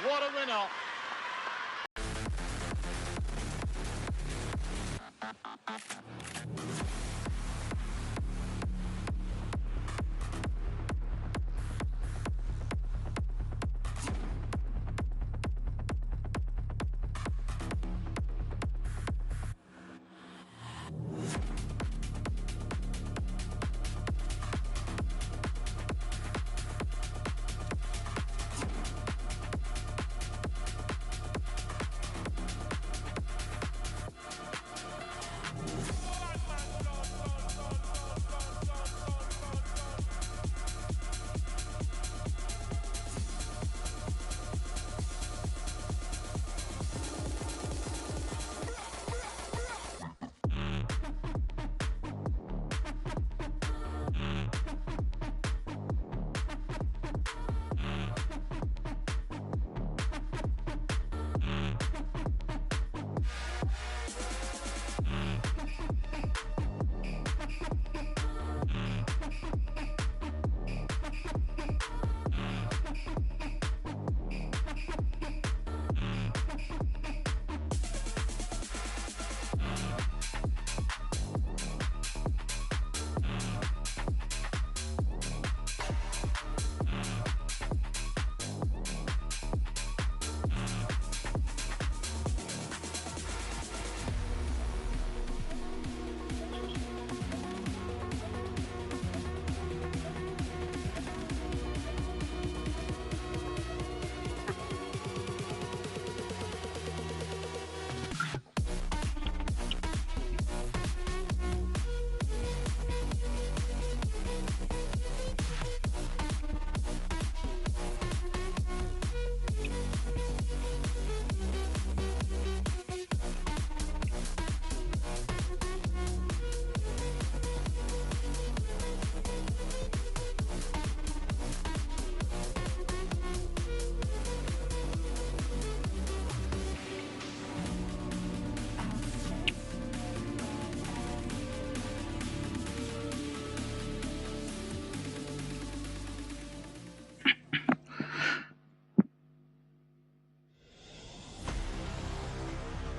What a winner.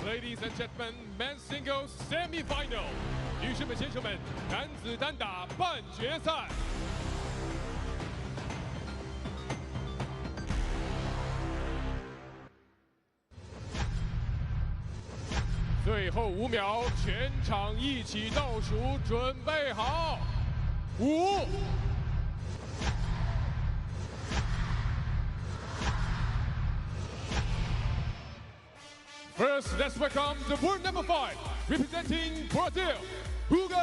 Ladies and gentlemen, men's singles semi-final， 女士们、先生们，男子单打半决赛。最后5秒，全场一起倒数，准备好，5、First, let's welcome the world number 5, representing Brazil, Hugo.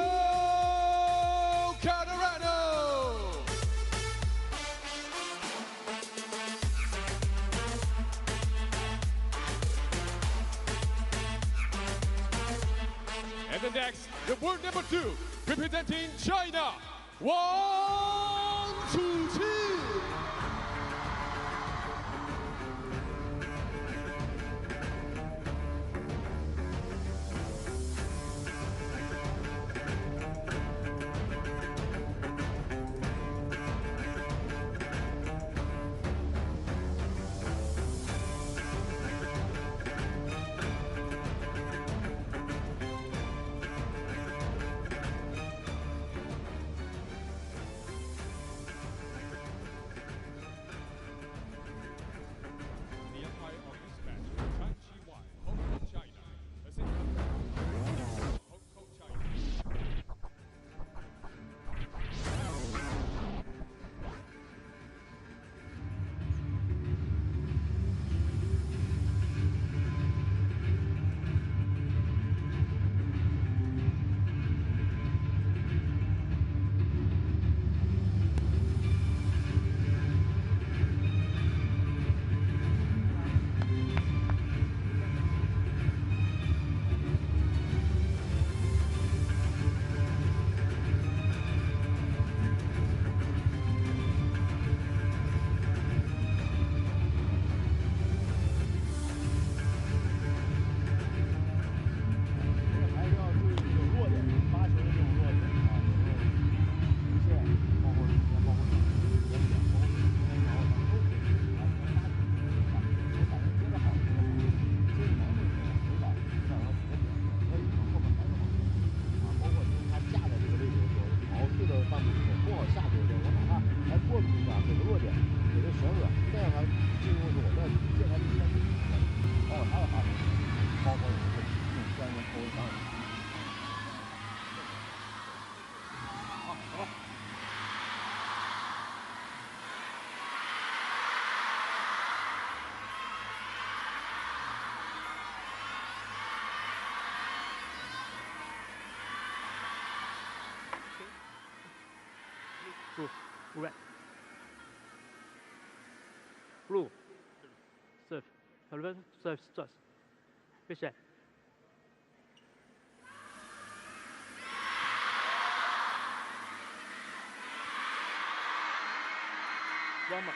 And the next, the world number 2, representing China, Wang Chuqi. Red. Blue. Serve. Reverse serve stress. Fish set. One more.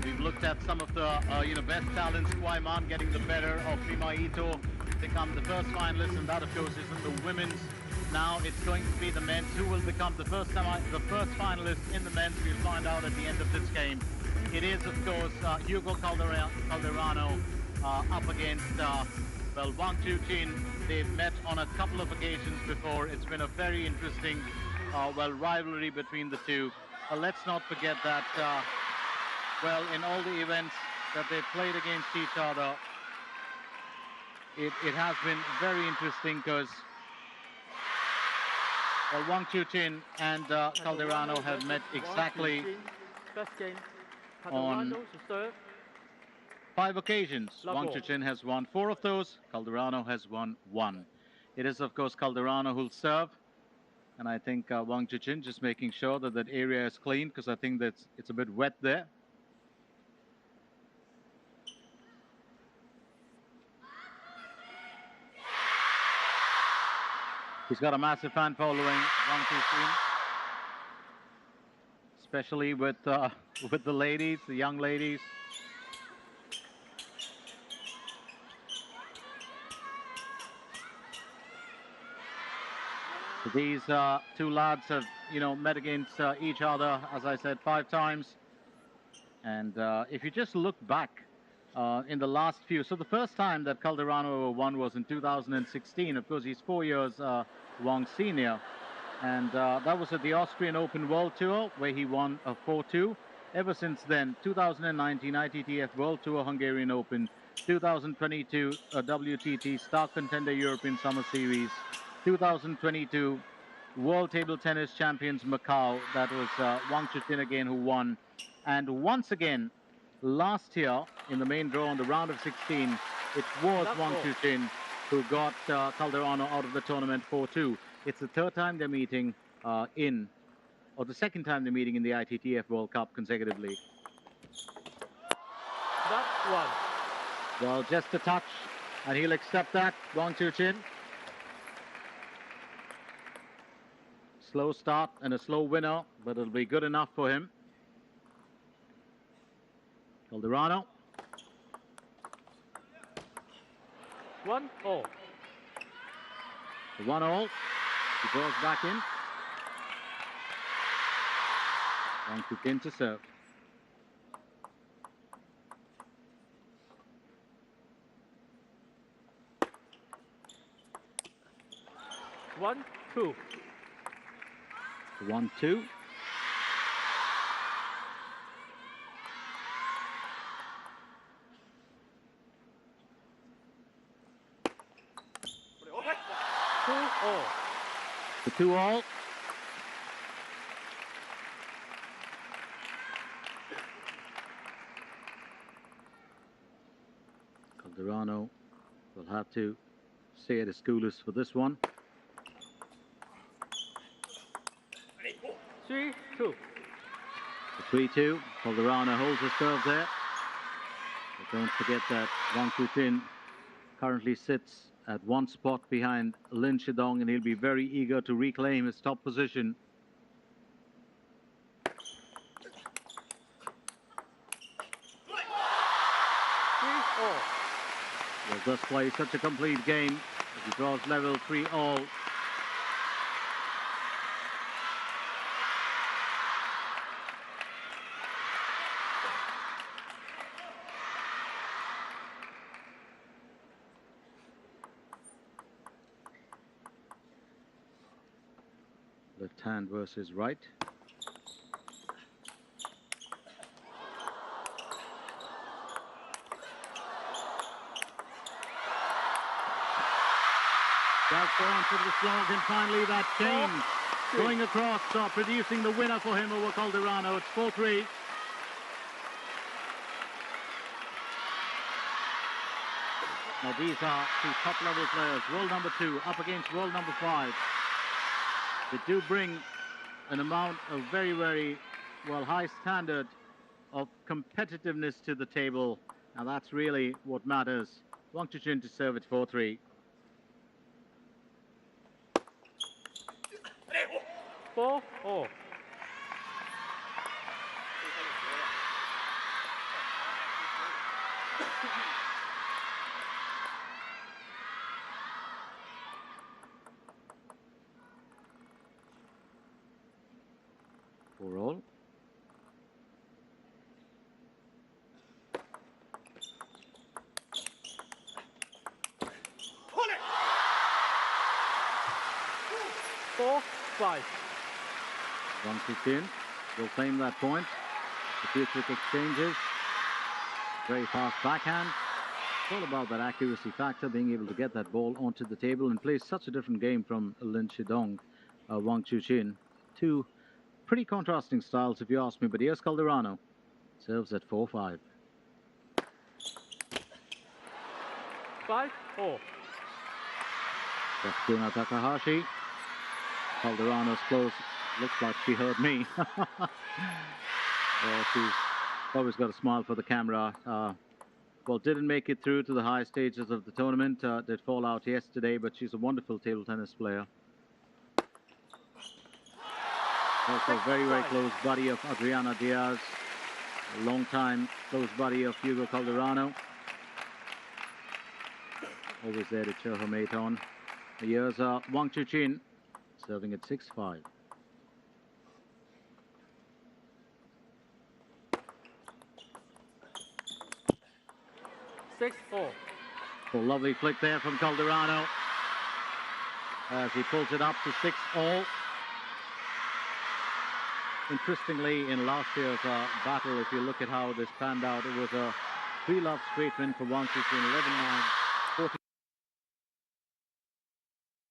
We've looked at some of the best talents, Kwaiman getting the better of Ittf, become the first finalist, and that of course is in the women's. Now it's going to be the men's who will become the first finalist in the men's. We'll find out at the end of this game. It is of course Hugo Calderano up against Wang Chuqin. They've met on a couple of occasions before. It's been a very interesting rivalry between the two. Let's not forget that in all the events that they've played against each other, it has been very interesting because Wang Chuqin and Calderano have met exactly on 5 occasions. Wang Chuqin has won 4 of those, Calderano has won 1. It is of course Calderano who'll serve, and I think Wang Chuqin just making sure that that area is clean, because I think that it's a bit wet there. He's got a massive fan following, Wang Chuqin, especially with the ladies, the young ladies. So these 2 lads have, met against each other, as I said, 5 times. And if you just look back in the last few, so the first time that Calderano won was in 2016. Of course, he's 4 years Wang senior, and that was at the Austrian Open World Tour where he won a 4-2. Ever since then, 2019 ITTF World Tour Hungarian Open, 2022 WTT Star Contender European Summer Series, 2022 World Table Tennis Champions Macao. That was Wang Chuqin again who won, and once again last year in the main draw on the round of 16, it was Wang Chuqin who got Calderano out of the tournament 4-2. It's the 3rd time they're meeting or the 2nd time they're meeting in the ITTF World Cup consecutively. That's 1. Well, just a touch, and he'll accept that, Wang Chuqin. Slow start and a slow winner, but it'll be good enough for him. Calderano. 1-all. 1-all. He goes back in. Wang Chuqin to serve. One, two. 1-2. all. The 2-all. Calderano will have to stay at his coolest for this one. 3-2. The 3-2. Calderano holds his serve there. But don't forget that Wang Chuqin currently sits at one spot behind Lin Shidong, and he'll be very eager to reclaim his top position. Will thus play such a complete game as he draws level 3-all. Left hand versus right. That's gone to the slog, and finally that change going across, producing the winner for him over Calderano. It's 4-3. Now these are two top-level players, world number 2 up against world number 5. They do bring an amount of very, very, well, high standard of competitiveness to the table. Now that's really what matters. Wang Chuqin to serve at 4-3. 4-all. For all. Four, 5. Wang Chuqin will claim that point. A few quick exchanges. Very fast backhand. It's all about that accuracy factor, being able to get that ball onto the table, and play such a different game from Lin Shidong, Wang Chuqin. Two pretty contrasting styles, if you ask me, but here's Calderano. Serves at 4-5. 5-all. That's Kuna Takahashi. Calderano's close. Looks like she heard me. She's always got a smile for the camera. Well, didn't make it through to the high stages of the tournament. Did fall out yesterday, but she's a wonderful table tennis player. Also very, very close buddy of Adriana Diaz. A long time close buddy of Hugo Calderano. Always there to cheer her mate on. Here's Wang Chuqin serving at 6-5. Oh, lovely flick there from Calderano as he pulls it up to 6-all. Interestingly, in last year's battle, if you look at how this panned out, it was a 3-love straight win for Wang Chuqin, 11-9. 40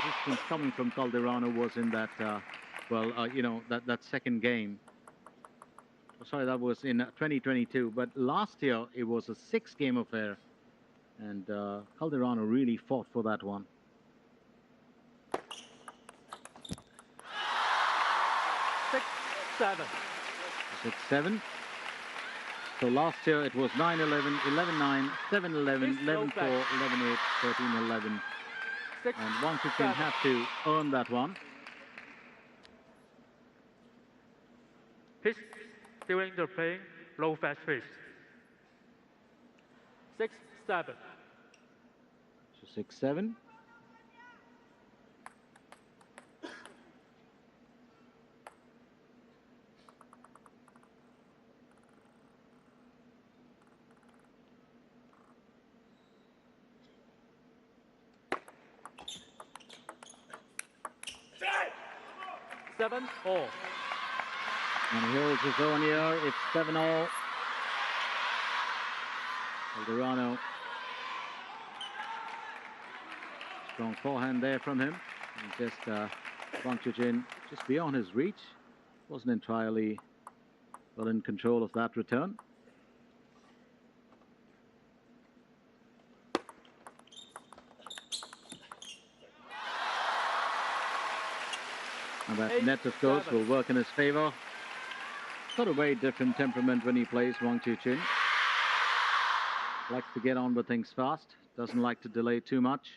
resistance coming from Calderano was in that, that second game. Sorry, that was in 2022, but last year it was a 6-game affair, and Calderano really fought for that one. 6-7. 6-7. So last year it was 9-11, 11-9, 7-11, 11-4, 11-8, 13-11. And Wang Chuqin had to earn that one. Pitch during the playing, low fast pitch. 6-7. So 6-7. Seven all. And he holds his own here. It's 7-all. Calderano. Strong forehand there from him. And just Wang Chuqin just beyond his reach. Wasn't entirely well in control of that return. And that net, of course, will work in his favor. Got a very different temperament when he plays, Wang Chuqin. Likes to get on with things fast. Doesn't like to delay too much.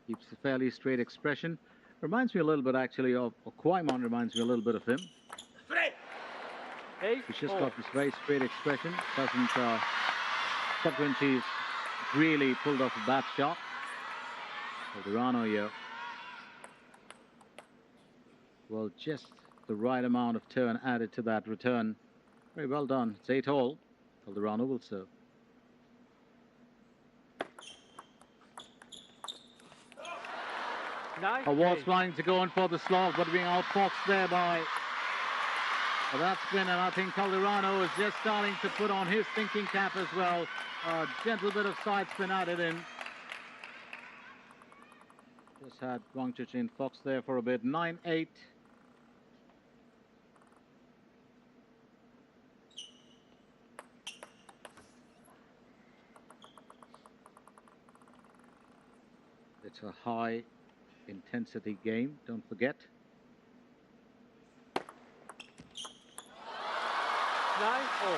Keeps a fairly straight expression. Reminds me a little bit, actually, of Kwaiman. Reminds me a little bit of him. He's just got this very straight expression. Doesn't stop when she's really pulled off a bad shot. Calderano here. Well, just the right amount of turn added to that return. Very well done. It's 8-all. Calderano will serve. Nice. Was flying to go in for the slog, but being outfoxed there by that spin, and I think Calderano is just starting to put on his thinking cap as well. A gentle bit of side spin added in. Just had Wang Chuqin fox there for a bit. 9-8. It's a high intensity game, don't forget. 9-all.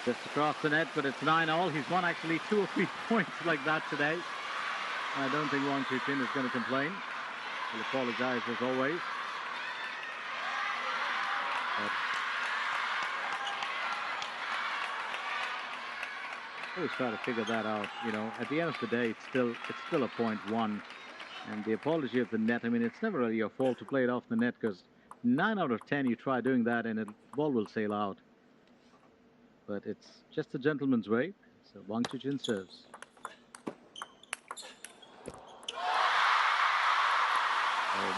Just across the net, but it's 9-all. He's won actually 2 or 3 points like that today. I don't think Wang Chuqin is going to complain. He'll apologize as always. But always try to figure that out. You know, at the end of the day, it's still a 0.1. And the apology of the net, I mean, it's never really your fault to play it off the net, because 9 out of 10 you try doing that and the ball will sail out. But it's just a gentleman's way. So Wang Chuqin serves.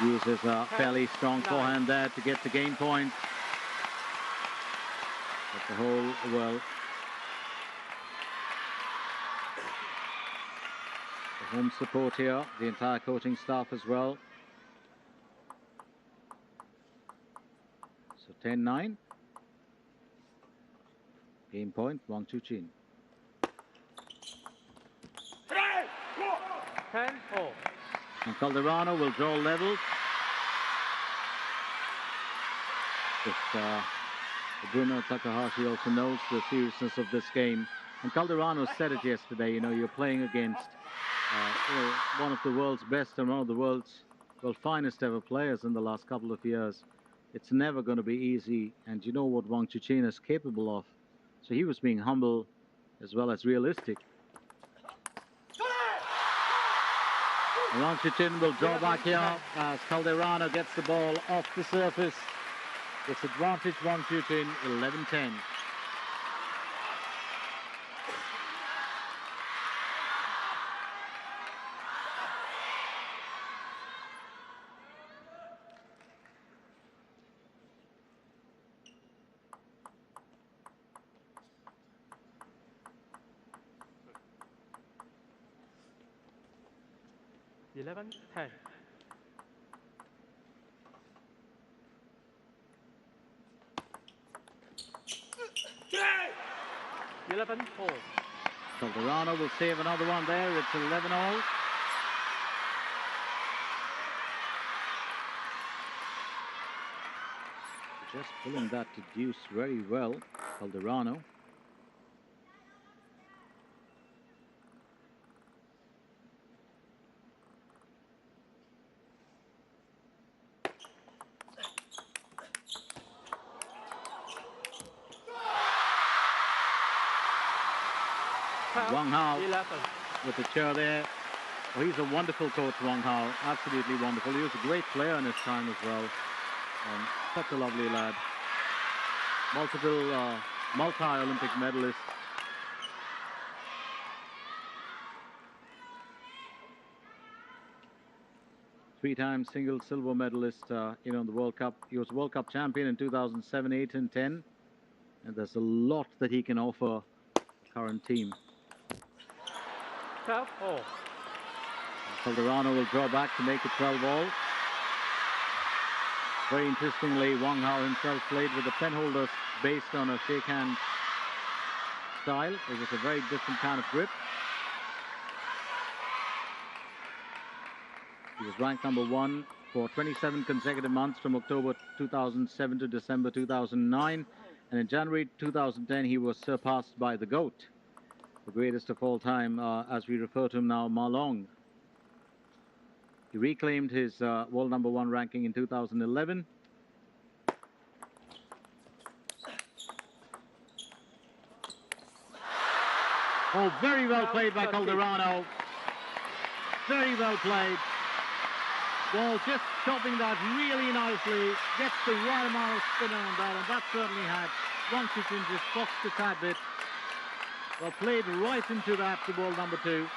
Uses a fairly strong forehand there to get the game point. But the whole, well, the home support here, the entire coaching staff as well. So 10-9. Game point, Wang Chuqin. 10-all. And Calderano will draw level. Bruno Takahashi also knows the seriousness of this game. And Calderano said it yesterday, you know, you're playing against one of the world's best and one of the world's, well, finest ever players in the last couple of years. It's never going to be easy. And you know what Wang Chuqin is capable of. So he was being humble as well as realistic. Wang Chuqin will draw back here as Calderano gets the ball off the surface. It's advantage Wang Chuqin, 11-10. Eleven 10. Eleven 4. Calderano will save another one there. It's 11-all. Just pulling that to deuce very well, Calderano. Wang Hao with the chair there. Oh, he's a wonderful coach, Wang Hao. Absolutely wonderful. He was a great player in his time as well. Such a lovely lad. Multiple multi-Olympic medalist. Three-time single silver medalist, in the World Cup. He was World Cup champion in 2007, 8, and 10. And there's a lot that he can offer the current team. 12 all. Calderano will draw back to make it 12 all. Very interestingly, Wang Hao himself played with the pen holders based on a shake hand style. It was a very different kind of grip. He was ranked number 1 for 27 consecutive months from October 2007 to December 2009. And in January 2010, he was surpassed by the GOAT, the greatest of all time, as we refer to him now, Ma Long. He reclaimed his world number 1 ranking in 2011. Oh, very well played by Calderano. Very well played. Ball just chopping that really nicely. Gets the right amount of spin on that, and that certainly had Wang Chuqin just boxed a tad bit. Well, played right into that, the ball number 2.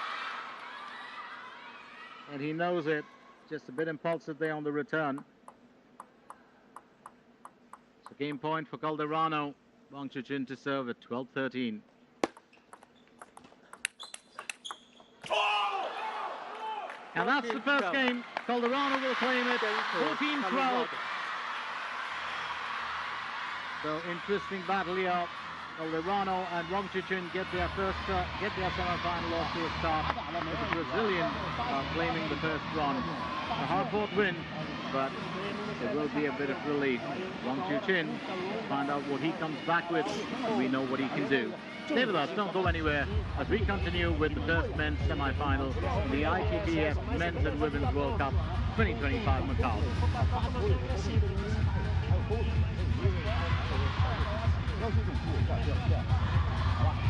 And he knows it. Just a bit impulsive there on the return. It's a game point for Calderano. Wang Chuqin to serve at 12-13. And that's the first game. Calderano will claim it. 14-12. So interesting battle here. Calderano and Wang Chuqin get their semi-final loss to a start. With the Brazilian claiming the first run. A hard-fought win, but it will be a bit of relief. Wang Chuqin, find out what he comes back with, and we know what he can do. Stay with us, don't go anywhere, as we continue with the first men's semi-final in the ITF Men's and Women's World Cup 2025 Macau.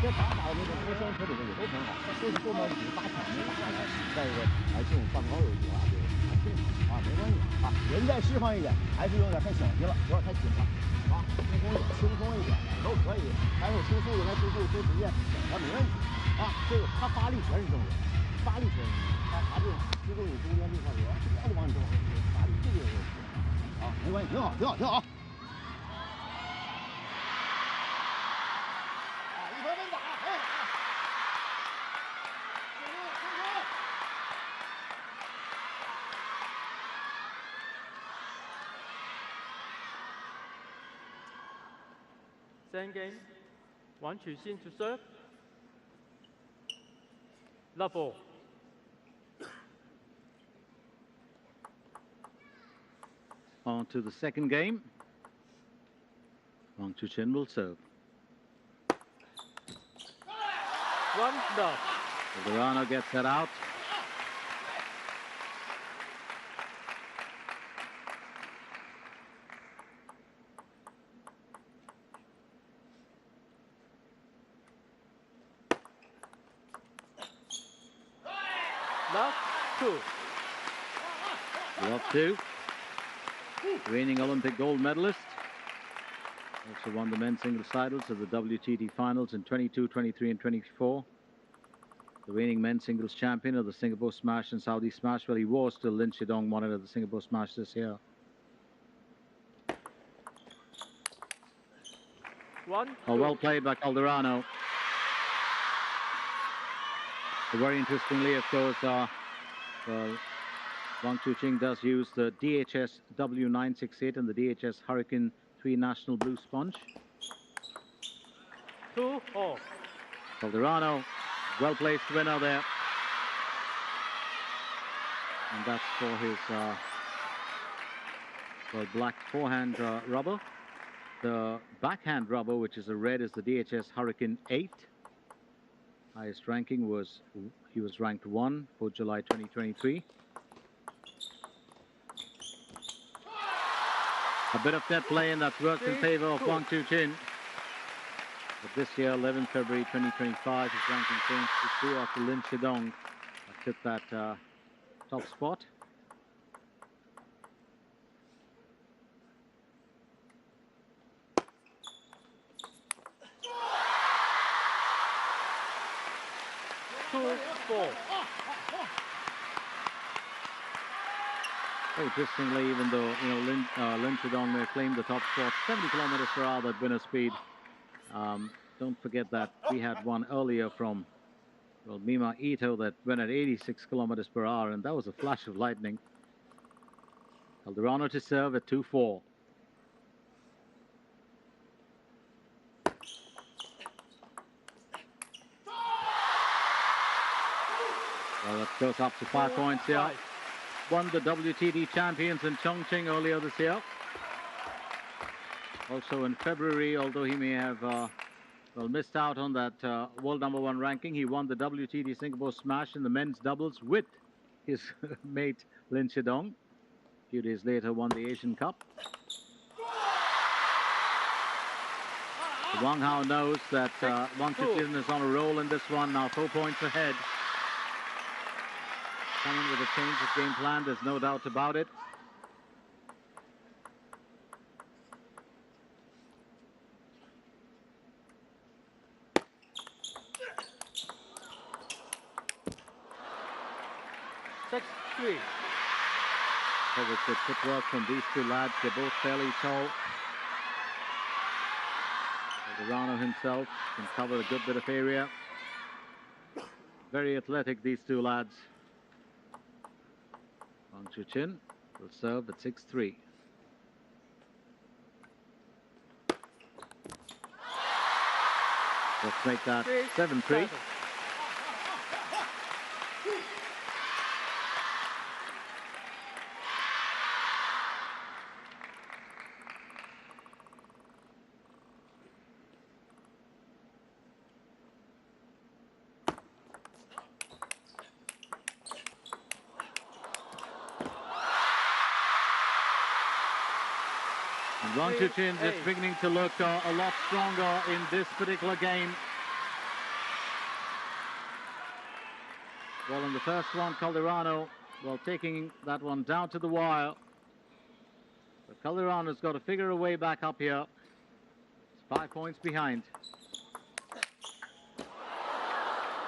这打那个脱箱车里头也都很好，就是做到你大场面，再一个这种放高有一句话就是没关系啊，人再释放一点，还是有点太小心了，有点太紧了啊，轻松一点都可以，还有出速度来出速出直线，没问题啊，这个他发力全是正确，发力全是他这种出速度中间这块儿，他就往你这往发力，这个有问题啊，没关系，挺好，挺好，挺好。 Same game. Wang Chuqin to serve. Love all. On to the second game. Wang Chuqin will serve. 1-0. Calderano gets that out. Love 2. Love 2. Reigning Olympic gold medalist. Also won the men's singles titles at the WTT finals in 22, 23 and 24. The reigning men's singles champion of the Singapore Smash and Saudi Smash. Well, he was till Lin Shidong won it at the Singapore Smash this year. 1-2. Oh, well played by Calderano. Very interestingly, of course, Wang Chuqin does use the DHS W968 and the DHS Hurricane 3 National Blue Sponge. 2-all. Calderano, well-placed winner there. And that's for his black forehand rubber. The backhand rubber, which is a red, is the DHS Hurricane 8. Highest ranking was, he was ranked 1 for July 2023. A bit of net play, and that's worked in favor of Wang Chuqin. But this year, 11 February 2025, his ranking changed to 2 after Lin Shidong took that top spot. Interestingly, even though Lin Shidong may claim the top spot, 70 kilometers per hour at winner speed. Don't forget that we had one earlier from Well, Mima Ito that went at 86 kilometers per hour, and that was a flash of lightning. Calderano to serve at 2-4. Well, that goes up to 5 points here. Won the WTD champions in Chongqing earlier this year. Also in February, although he may have missed out on that world #1 ranking, he won the WTD Singapore Smash in the men's doubles with his mate Lin Chidong. A few days later, won the Asian Cup. Wang Hao knows that Wang Chuqin is on a roll in this one, now 4 points ahead. Coming with a change of game plan, there's no doubt about it. So with the footwork from these two lads, they're both fairly tall. Calderano himself can cover a good bit of area. Very athletic, these two lads. Wang Chuqin will serve at 6-3. Let's make that 7-3. Wang Chuqin just beginning to look a lot stronger in this particular game. Well, in the first one, Calderano, well, taking that one down to the wire. But Calderano's got to figure a way back up here. It's 5 points behind.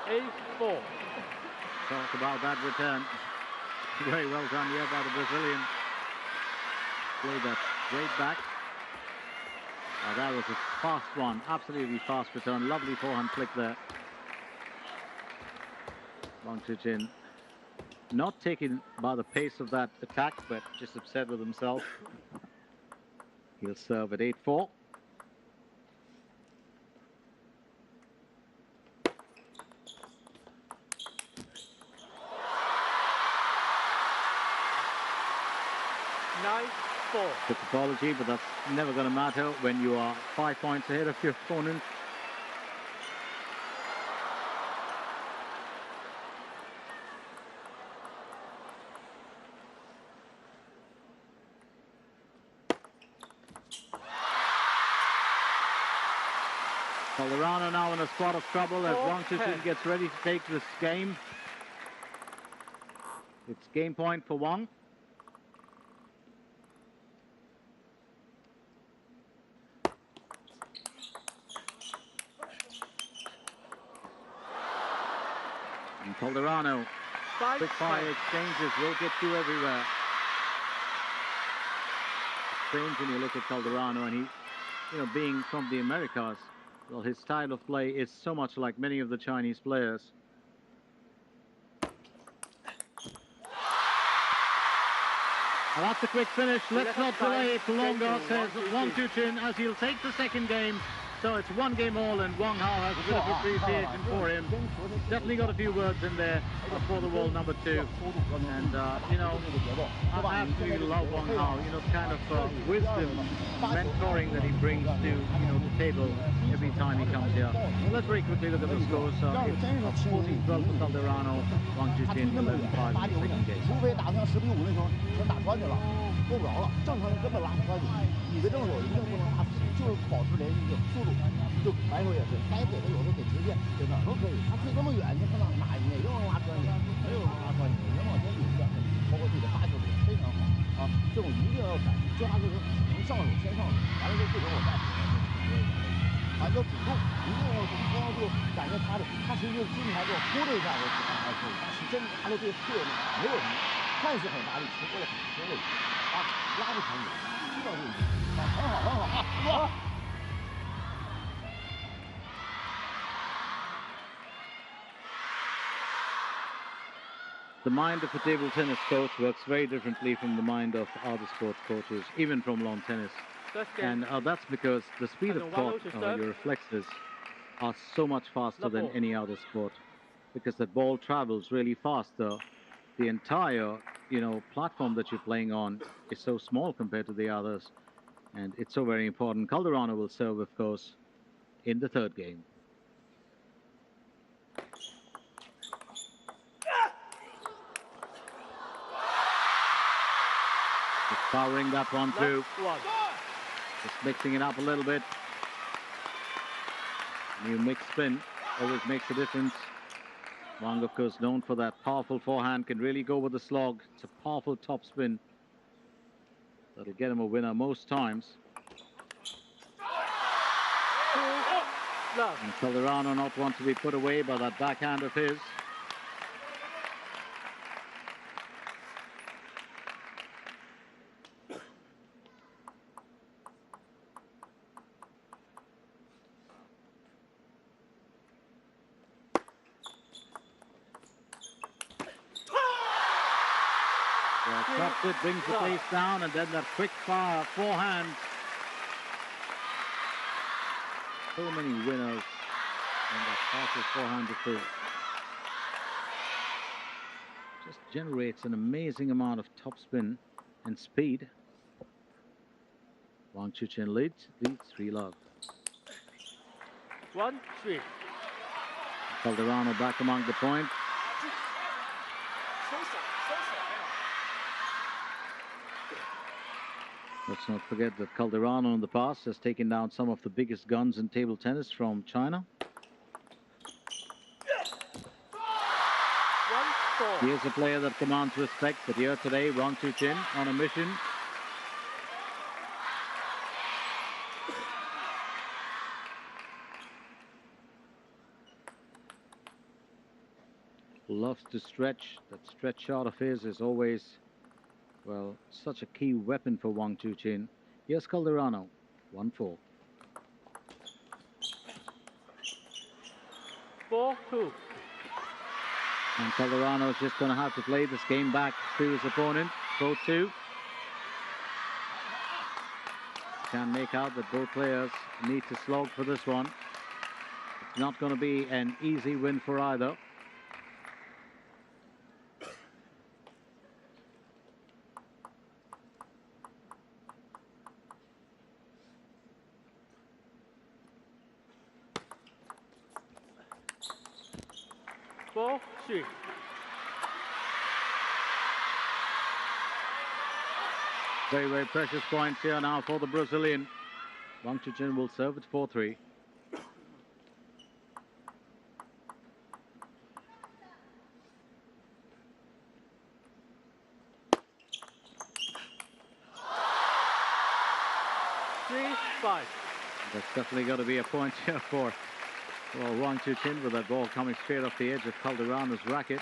8-4. Talk about that return. Very well done here by the Brazilian. Played that straight back. Oh, that was a fast one, absolutely fast return. Lovely forehand flick there. Wang Chuqin not taken by the pace of that attack, but just upset with himself. He'll serve at 8-4. Quick apology, but that's never going to matter when you are 5 points ahead of your opponent. Calderano now in a spot of trouble as Wang Chuqin gets ready to take this game. It's game point for Wang. And Calderano, quick fire exchanges will get you everywhere. It's strange when you look at Calderano and he, being from the Americas, well, his style of play is so much like many of the Chinese players. And that's a quick finish. Let's not delay it longer, says Wang Chuqin, as he'll take the second game. So it's 1 game all, and Wang Hao has a bit of appreciation for him. Definitely got a few words in there for the world #2. And, I absolutely love Wang Hao, kind of wisdom, mentoring that he brings to, the table every time he comes here. So let's very quickly look at the scores. It's 14-12 for Calderano, Wang Chuqin 11-5 in the second game. 够不着了，正常人根本拉不出来底，你的正手一定不能拉死，就是保持连续性速度，就来回也是，该给的有的给直线，给哪都可以。他推这么远，你看哪个能拉出来你？没有能拉出来你，人往前顶一下，包括自己的发球点非常好啊，这种一定要闪，抓就是能上手先上手，完了就不等我再反正主动一定要刚刚就感觉他其实就是金牌就忽略一下我子弹还可以，但是真拿到这个特点没有什么，看似很大力，其实过了很轻的。 拉不长远，知道这一点，很好，很好啊！ the mind of a table tennis coach works very differently from the mind of other sport coaches, even from lawn tennis. And that's because the speed of thought, your reflexes, are so much faster than any other sport. Because that ball travels really faster. The entire, platform that you're playing on is so small compared to the others. And it's so very important. Calderano will serve, of course, in the third game. Just powering that one through. Just mixing it up a little bit. New mix spin always makes a difference. Wang, of course, known for that powerful forehand, can really go with the slog. It's a powerful top spin that'll get him a winner most times. And Calderano not want to be put away by that backhand of his. Taps it, brings the face down, and then that quick fire forehand. So many winners on that fastest forehand of his. Just generates an amazing amount of topspin and speed. Wang Chuqin leads 3-love. 1-3. Calderano back among the point. Let's not forget that Calderano in the past has taken down some of the biggest guns in table tennis from China. 1-4. He is a player that commands respect, but here today, Wang Chuqin on a mission. Loves to stretch. That stretch shot of his is always, well, such a key weapon for Wang Chuqin. Here's Calderano, 1-4. 4-2. And Calderano is just going to have to play this game back to his opponent, 4-2. Can make out that both players need to slog for this one. It's not going to be an easy win for either. Very, very precious points here now for the Brazilian. Wang Chuqin will serve at 4-3. That's definitely got to be a point here for Wang Chuqin with that ball coming straight off the edge of Calderano's racket.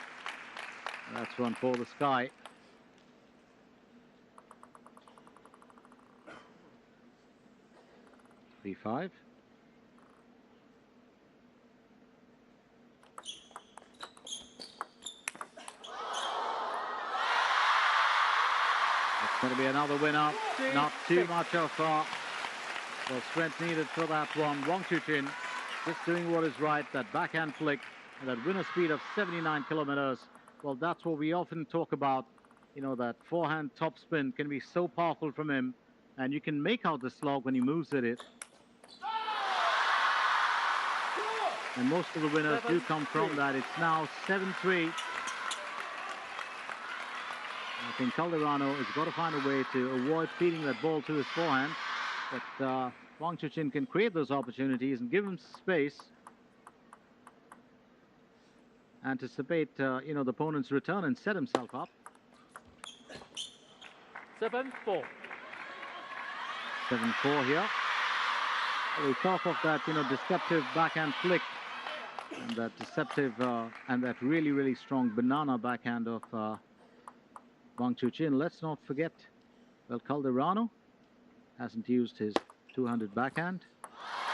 That's one for the sky. B5. It's going to be another winner. Not too much of strength needed for that one. Wang Chuqin just doing what is right. That backhand flick and that winner speed of 79 kilometers. Well, that's what we often talk about. You know, that forehand topspin can be so powerful from him. And you can make out the slog when he moves at it. And most of the winners do come from that. It's now 7-3. I think Calderano has got to find a way to avoid feeding that ball to his forehand. But Wang Chuqin can create those opportunities and give him space. Anticipate, the opponent's return and set himself up. 7-4. 7-4 here. We talk of that, deceptive backhand flick. And that deceptive and that really, really strong banana backhand of Wang Chuqin. Let's not forget, well, Calderano hasn't used his 200 backhand.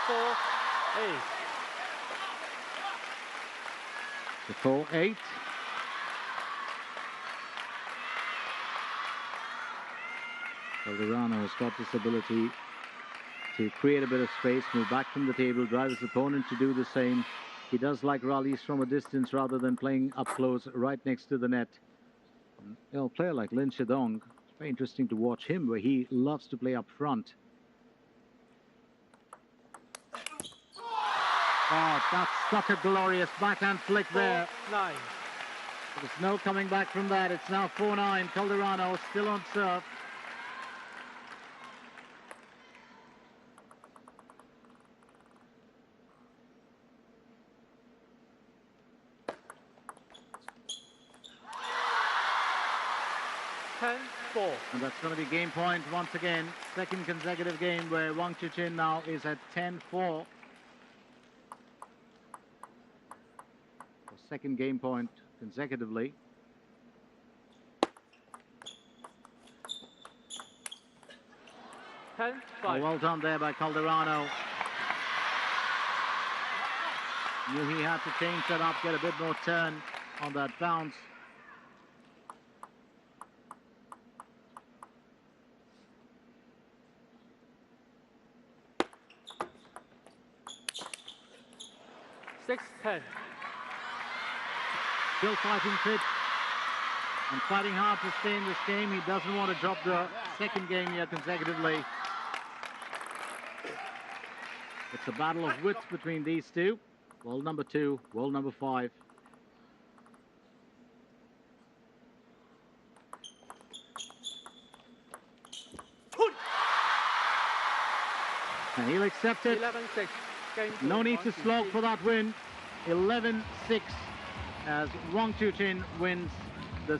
4-8. The 4-8. Calderano has got this ability to create a bit of space, move back from the table, drive his opponent to do the same. He does like rallies from a distance rather than playing up close right next to the net. You know, a player like Lin Shidong, it's very interesting to watch him, where he loves to play up front. Oh, that's such a glorious backhand flick there. 4-9. There's no coming back from that. It's now 4-9. Calderano still on serve. And that's going to be game point once again. Second consecutive game where Wang Chuqin now is at 10-4. Second game point consecutively. Oh, well done there by Calderano. Knew he had to change that up, get a bit more turn on that bounce. Still fighting fit and fighting hard to stay in this game. He doesn't want to drop the second game here consecutively. It's a battle of wits between these two. World number 2, world number 5. And he'll accept it. 11-6. No need to slog for that win. 11-6 as Wang Chuqin wins the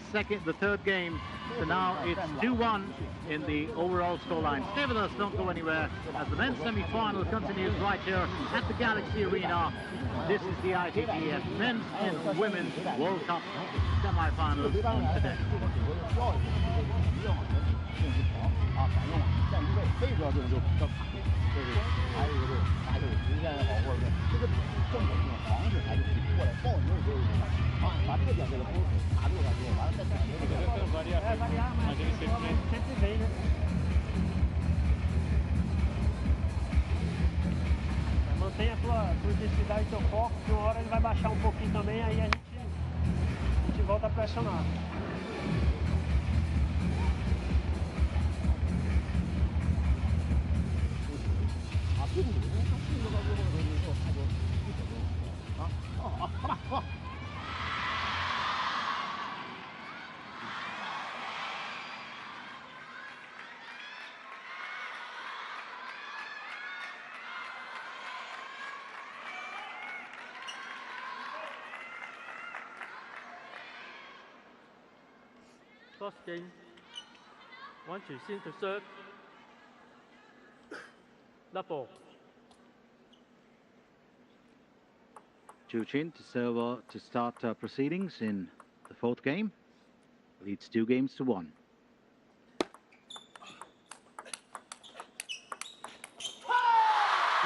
third game. So now it's 2-1 in the overall scoreline. Stay with us, don't go anywhere, as the men's semi-final continues right here at the Galaxy Arena. This is the ITF Men's and Women's World Cup semi-finals today. 还有一个就是拿这个直线也好，或者是这个正手这种防止还是过来抱牛这个啊，把这个点给它打住了之后，完了再转这个。Mantenha a tua intensidade, teu foco, que uma hora ele vai baixar um pouquinho também, aí a gente volta a pressionar. First game, Wang Chuqin to serve. Double. Chuqin to serve to start proceedings in the fourth game. Leads 2-1.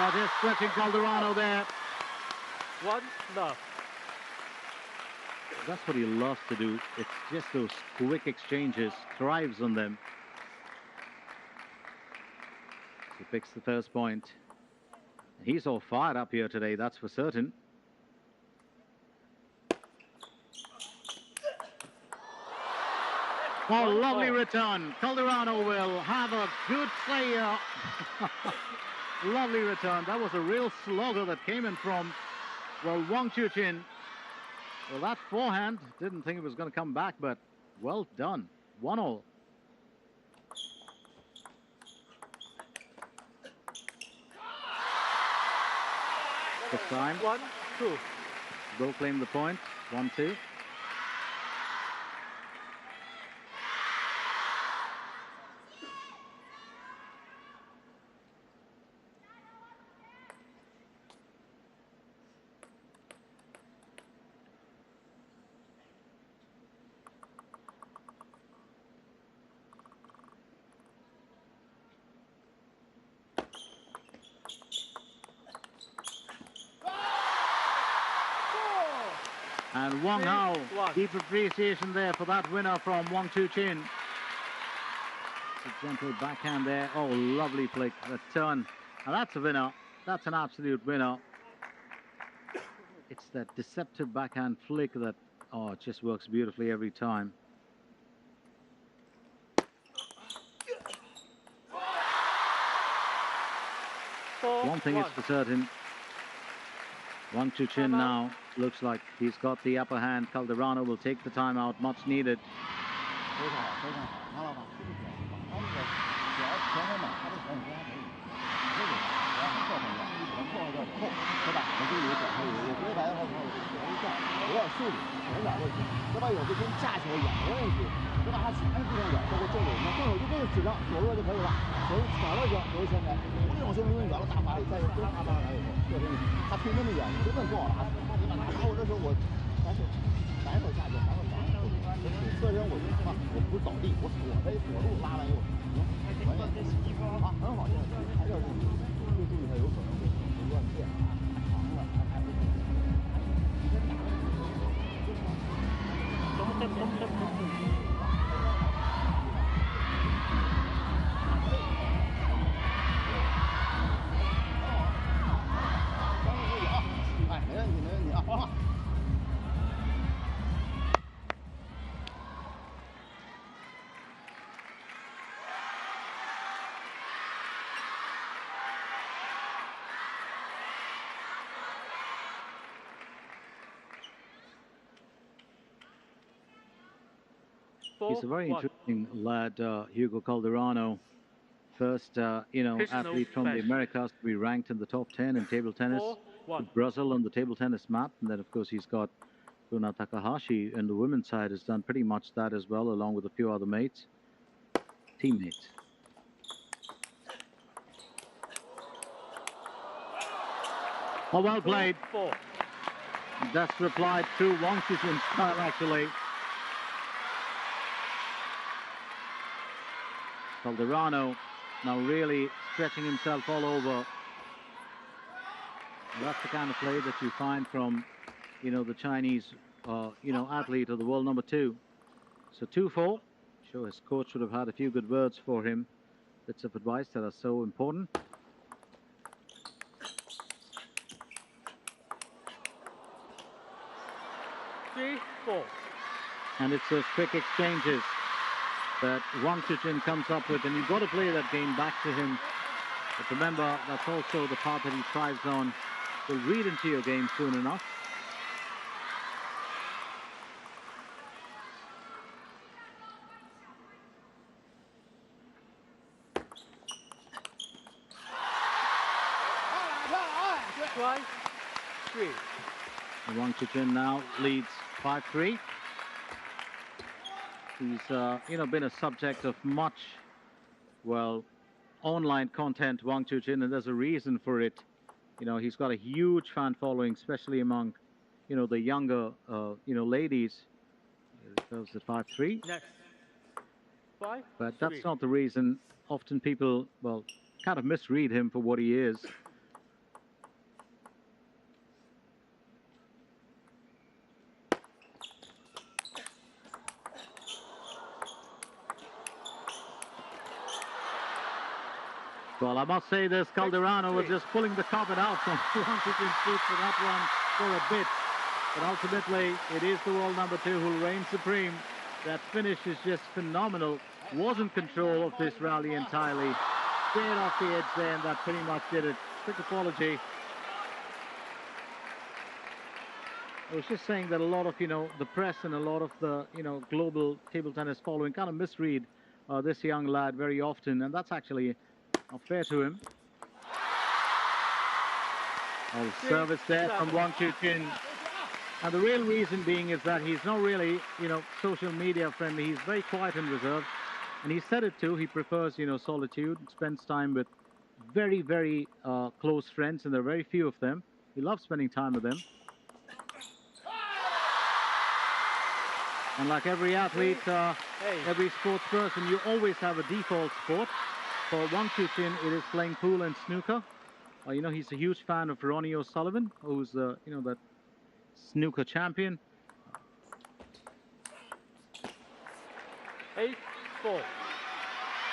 Oh, just stretching Calderano there. 1-0. That's what he loves to do. It's just those quick exchanges, thrives on them. He picks the first point. He's all fired up here today, that's for certain. Oh, lovely return. Calderano will have a good play here. Lovely return. That was a real slogger that came in from, well, Wang Chuqin. Well, that forehand, didn't think it was going to come back, but well done. 1-1. This time, 1-2. Go claim the point. 1-2. And Wang Hao, deep appreciation there for that winner from Wang Chuqin. a gentle backhand there. Oh, lovely flick. The turn. And that's a winner. That's an absolute winner. It's that deceptive backhand flick that, oh, it just works beautifully every time. One thing is for certain, Wang Chuqin now looks like he's got the upper hand. Calderano will take the timeout, much needed. He's a very interesting lad, Hugo Calderano. First, athlete from the Americas to be ranked in the top 10 in table tennis. Brazil on the table tennis map. And then, of course, he's got Runa Takahashi in the women's side, has done pretty much that as well, along with a few other teammates. Oh, well played. That's replied through Wang Chuqin's style, actually. Calderano now really stretching himself all over. And that's the kind of play that you find from, the Chinese, athlete of the world number 2. So 2-4. Sure, his coach would have had a few good words for him. Bits of advice that are so important. And it's those quick exchanges that Wang Chuqin comes up with, and you've got to play that game back to him. But remember, that's also the part that he thrives on. Will read into your game soon enough. And Wang Chuqin now leads 5-3. He's, been a subject of much, online content, Wang Chuqin, and there's a reason for it. He's got a huge fan following, especially among, the younger, ladies. It goes at 5-3. Next. 5. But that's not the reason. Often people, kind of misread him for what he is. Well, I must say this, Calderano was just pulling the carpet out from Wang Chuqin's feet for that one for a bit. But ultimately, it is the world number 2 who reigns supreme. That finish is just phenomenal. Was in control of this rally entirely. Straight off the edge there, and that pretty much did it. Quick apology. I was just saying that a lot of, the press and a lot of the, global table tennis following kind of misread this young lad very often, and that's actually not fair to him. Oh, service there from Wang Chuqin. And the real reason being is that he's not really, social media friendly. He's very quiet and reserved. And he said it too. He prefers, solitude, spends time with very, very close friends, and there are very few of them. He loves spending time with them. And like every athlete, every sports person, you always have a default sport. For Wang Chuqin, it is playing pool and snooker. He's a huge fan of Ronnie O'Sullivan, who's, that snooker champion. 8-4.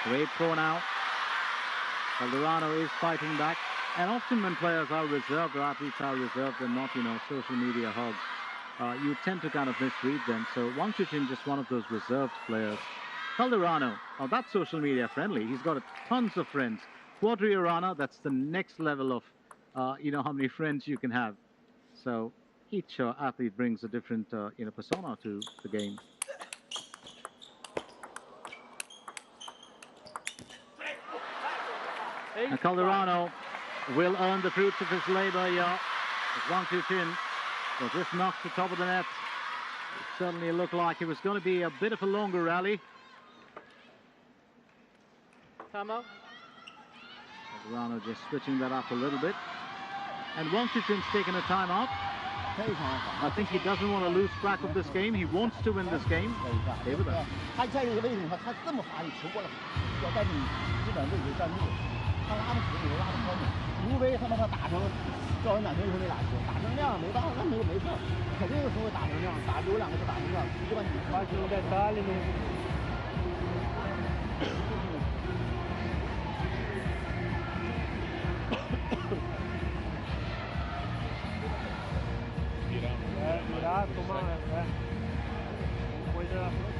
Great throw now. Calderano is fighting back. And often when players are reserved, or athletes are reserved and not, social media hogs, you tend to kind of misread them. So Wang Chuqin, just one of those reserved players. Calderano, oh, that's social media friendly. He's got tons of friends. Quadriorana, that's the next level of, how many friends you can have. So each athlete brings a different, persona to the game. And Calderano will earn the fruits of his labor here. As Wang Chuqin was just knocked to the top of the net. It certainly looked like it was going to be a bit of a longer rally. Timeout. Calderano just switching that up a little bit. And Wang Chuqin's taken a timeout. I think he doesn't want to lose track of this game. He wants to win this game. Stay with us. 他在这个位置上，他这么发力球过来，要在你基本位置站住，他拉不死你，拉不开你，除非他妈他打成赵文满分球那俩球，打成那样没办法，那没错，肯定有时候打成这样，有两个是打成这样，直接把你发球在他里面。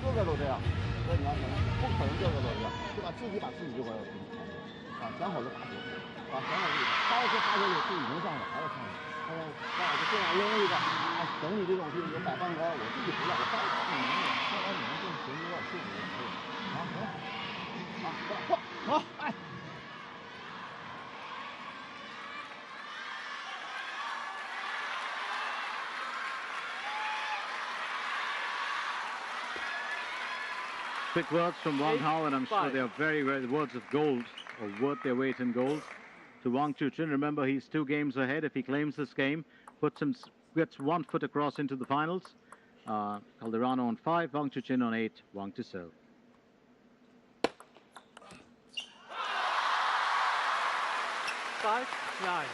个个都这样，那你要想，不可能个个都这样，对吧？自己把自己就会想好就打球，想好就打。他要是发球有自己能上的，还要上的。那我就这样扔一个，等你这种就摆半高，我自己不要，我再打你能的，再打你能更行，有点顺利，好，哎。Quick words from Wang Hao, and I'm sure they are very, very words of gold, or worth their weight in gold. To Wang Chuqin, remember he's 2 games ahead. If he claims this game, gets 1 foot across into the finals. Calderano on 5, Wang Chuqin on 8, Wang to serve. Five, 9.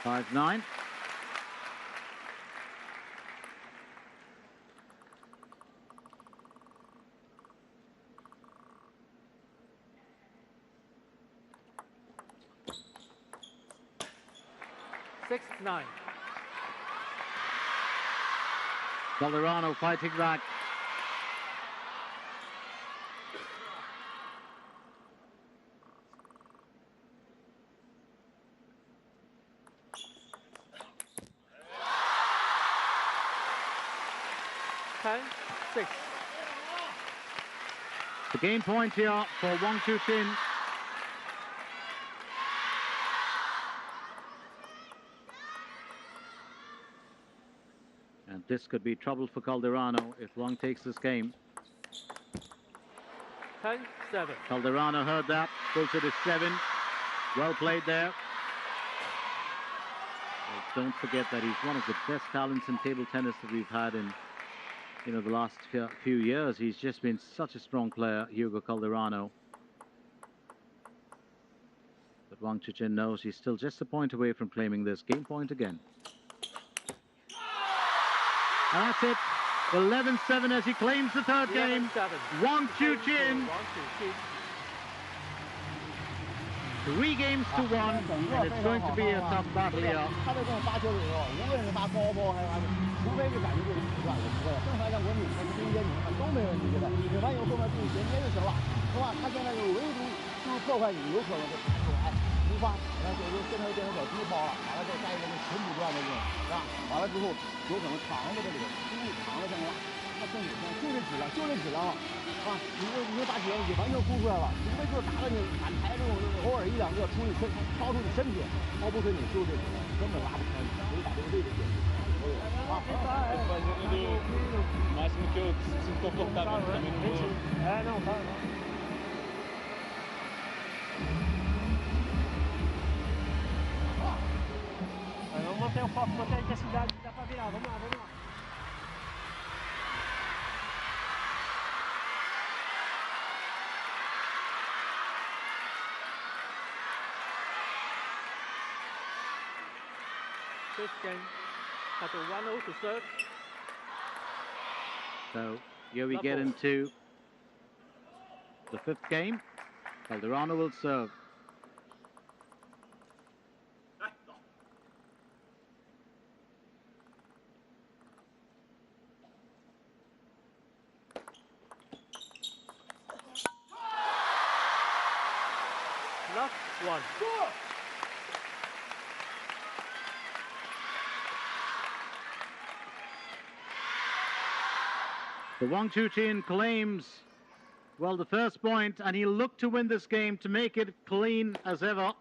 5-9. Six, 9. Calderano fighting back. Ten, 6. The game point here for Wang Chuqin. And this could be trouble for Calderano if Wang takes this game. 10, 7. Calderano heard that, pulls it to 7. Well played there. Well, don't forget that he's one of the best talents in table tennis that we've had in, the last few years. He's just been such a strong player, Hugo Calderano. But Wang Chuqin knows he's still just a point away from claiming this game point again. And that's it. 11-7 as he claims the third game. Wang Chuqin. 3 games to 1, and it's going to be a tough battle here. 他在这种发球的时候，无论是发高抛还是发，除非是感觉这个习惯，我说的，正常像国米和中间你看都没问题，对吧？你完以后后面自己衔接就行了，是吧？他现在就唯独就是破坏你，有可能是发球突发，然后就现在就变成小低抛了，完了再加一个纯不断的这种，是吧？完了之后有可能长的这个出力长的这么大，那更有就这质量，就这质量了。 啊，你就把体验完全哭出来了，除非就是打到你反台这种，偶尔1、2个出你超出你身体，超不出你就这种，根本拉不开你，所以把这个位置解决。máximo que eu sinto confortável também no meu. É, não, tá. Vamos manter o foco, manter a intensidade, dá pra virar, vamos lá, vamos lá. This game has a 1-0 to serve. So here we get into The fifth game, Calderano will serve. Last one. The Wang Chuqin claims, well, the first point, and he looked to win this game to make it clean as ever.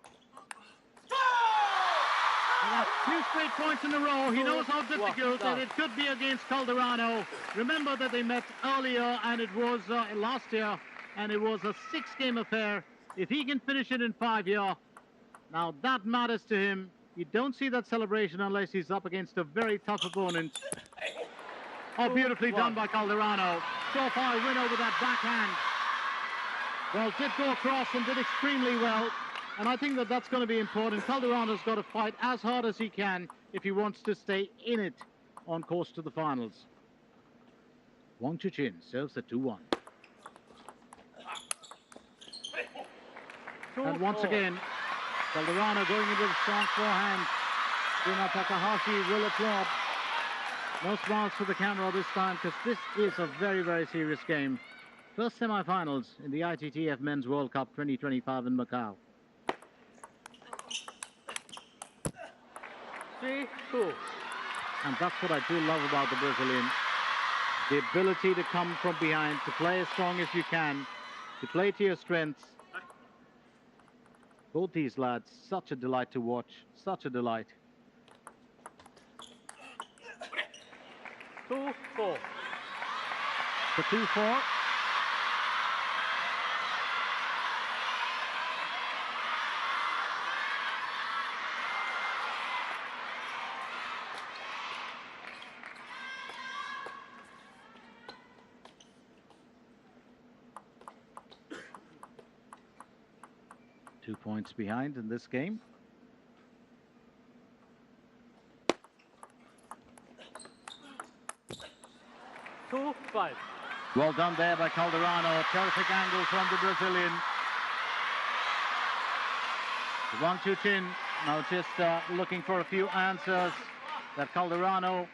And that's 2 straight points in a row. He knows how difficult that it could be against Calderano. Remember that they met earlier, and it was last year, and it was a 6-game affair. If he can finish it in 5 years, now that matters to him. You don't see that celebration unless he's up against a very tough opponent. Oh, beautifully done by Calderano. Surefire win over that backhand. Well, did go across and did extremely well. And I think that that's going to be important. Calderano's got to fight as hard as he can if he wants to stay in it on course to the finals. Wang Chuqin serves at 2-1. And once again, Calderano going into the strong forehand. Rina Takahashi will applaud. No smiles for the camera this time, because this is a very, very serious game. First semi-finals in the ITTF Men's World Cup 2025 in Macau. 3-2. And that's what I do love about the Brazilian. The ability to come from behind, to play as strong as you can, to play to your strengths. Both these lads, such a delight to watch, such a delight. 2-4. The 2-4. Two points behind in this game. Two, 5. Well done there by Calderano. Terrific angle from the Brazilian. Wang Chuqin now just looking for a few answers that Calderano,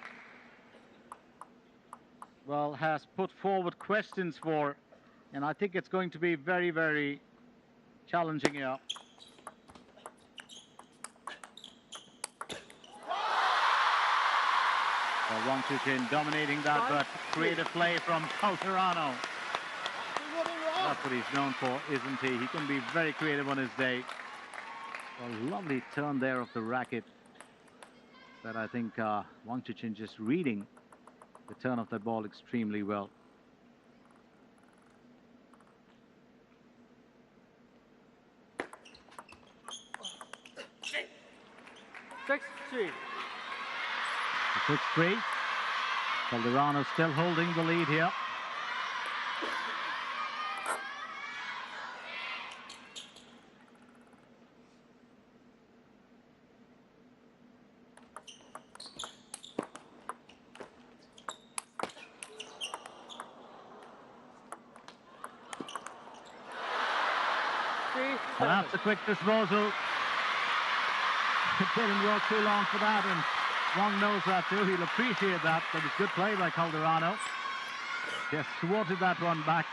well, has put forward questions for. And I think it's going to be very, very challenging here. Well, Wang Chuqin dominating that, but creative play from Calderano. That's what he's known for, isn't he? He can be very creative on his day. A lovely turn there of the racket. That I think Wang Chuqin just reading the turn of that ball extremely well. Six, 3. 6-3. Calderano still holding the lead here. Perhaps a quick disposal. It didn't work too long for that, and Wang knows that too. He'll appreciate that. That was good play by Calderano. Just swatted that one back.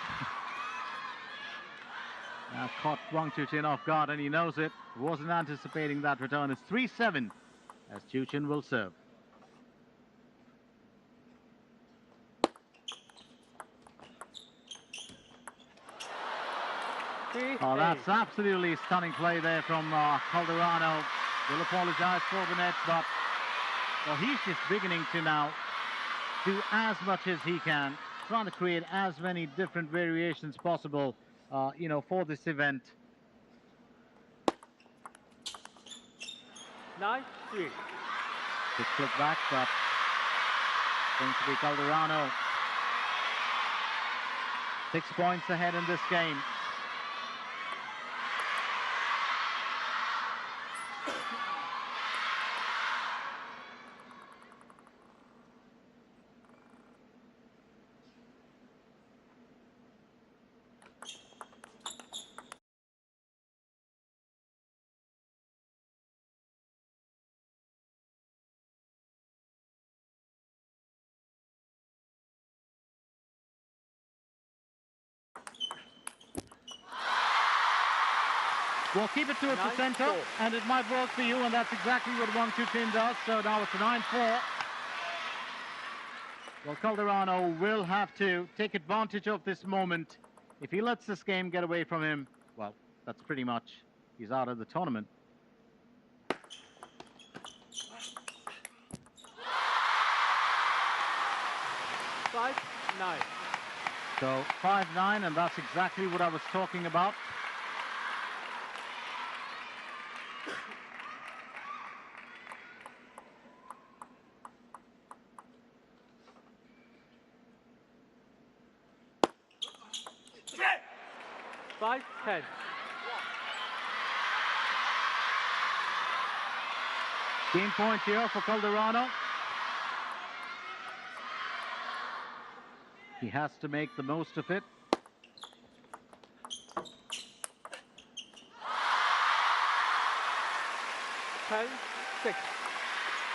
Caught Wang Chuqin off guard, and he knows it. Wasn't anticipating that return. It's 3-7 as Chuqin will serve. Oh, that's absolutely stunning play there from Calderano. Will apologize for the net, but well, he's just beginning to now do as much as he can, trying to create as many different variations possible, you know, for this event. 9-3. Quick flick back, but going to be Calderano. 6 points ahead in this game. Well, keep it towards the center, 9-4. and it might work for you, and that's exactly what Wang Chuqin does. So now it's 9-4. Well, Calderano will have to take advantage of this moment. If he lets this game get away from him, well, that's pretty much, he's out of the tournament. Five, 9. So 5-9, and that's exactly what I was talking about. Five, 10. Game point here for Calderano. He has to make the most of it. Ten, 6.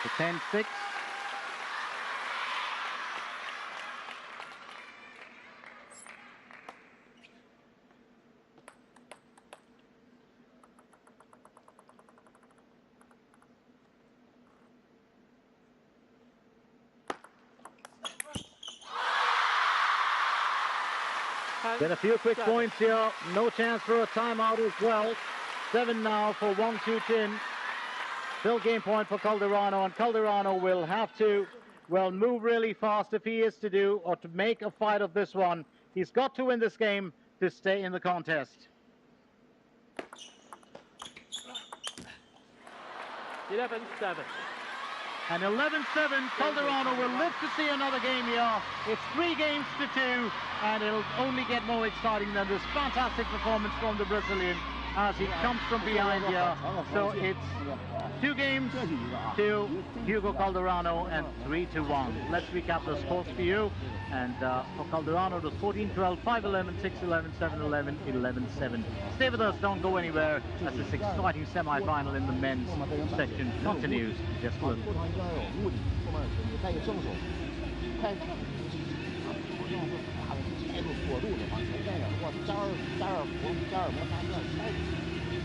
The 10-6. Then a few quick points here. No chance for a timeout as well. 7 now for Wang Chuqin. Still game point for Calderano, and Calderano will have to, well, move really fast if he is to do, or to make a fight of this one. He's got to win this game to stay in the contest. 11-7. And 11-7, Calderano will live to see another game here. It's 3 games to 2, and it'll only get more exciting than this fantastic performance from the Brazilian as he comes from behind here. So it's 2 games to Hugo Calderano and 3-1. Let's recap the scores for you. And for Calderano, it was 14-12, 5-11, 6-11, 7-11, 11-7. Stay with us, don't go anywhere, as this exciting semi-final in the men's section continues in just a little. 通常一定要有目的，后面你带个正手，快，带住锁住的，往前带点，或加点符，加点摩擦，这样带住，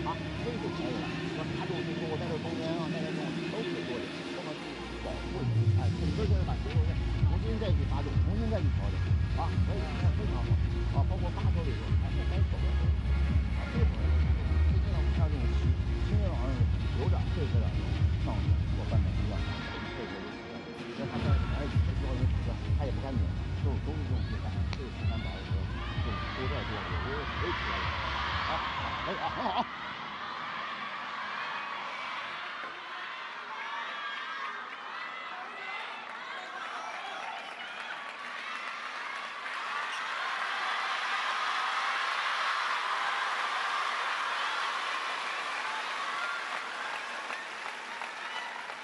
啊，这就可以了。我拿住你说我在这中间啊，在这中都可以过去，后面保护，哎，整个就是把球过去，重新再去发动，重新再去调整，啊，可以，非常好，啊，包括把手里头，还是该手的时候，啊，这会儿最尽量不像这种轻的往上有点退开点上去做半点一样，这个因为他在哎做人手他也不干净，都是这种比赛，这个很难把握的，这种多带多，有时候可以出来的，啊，可以啊，很好。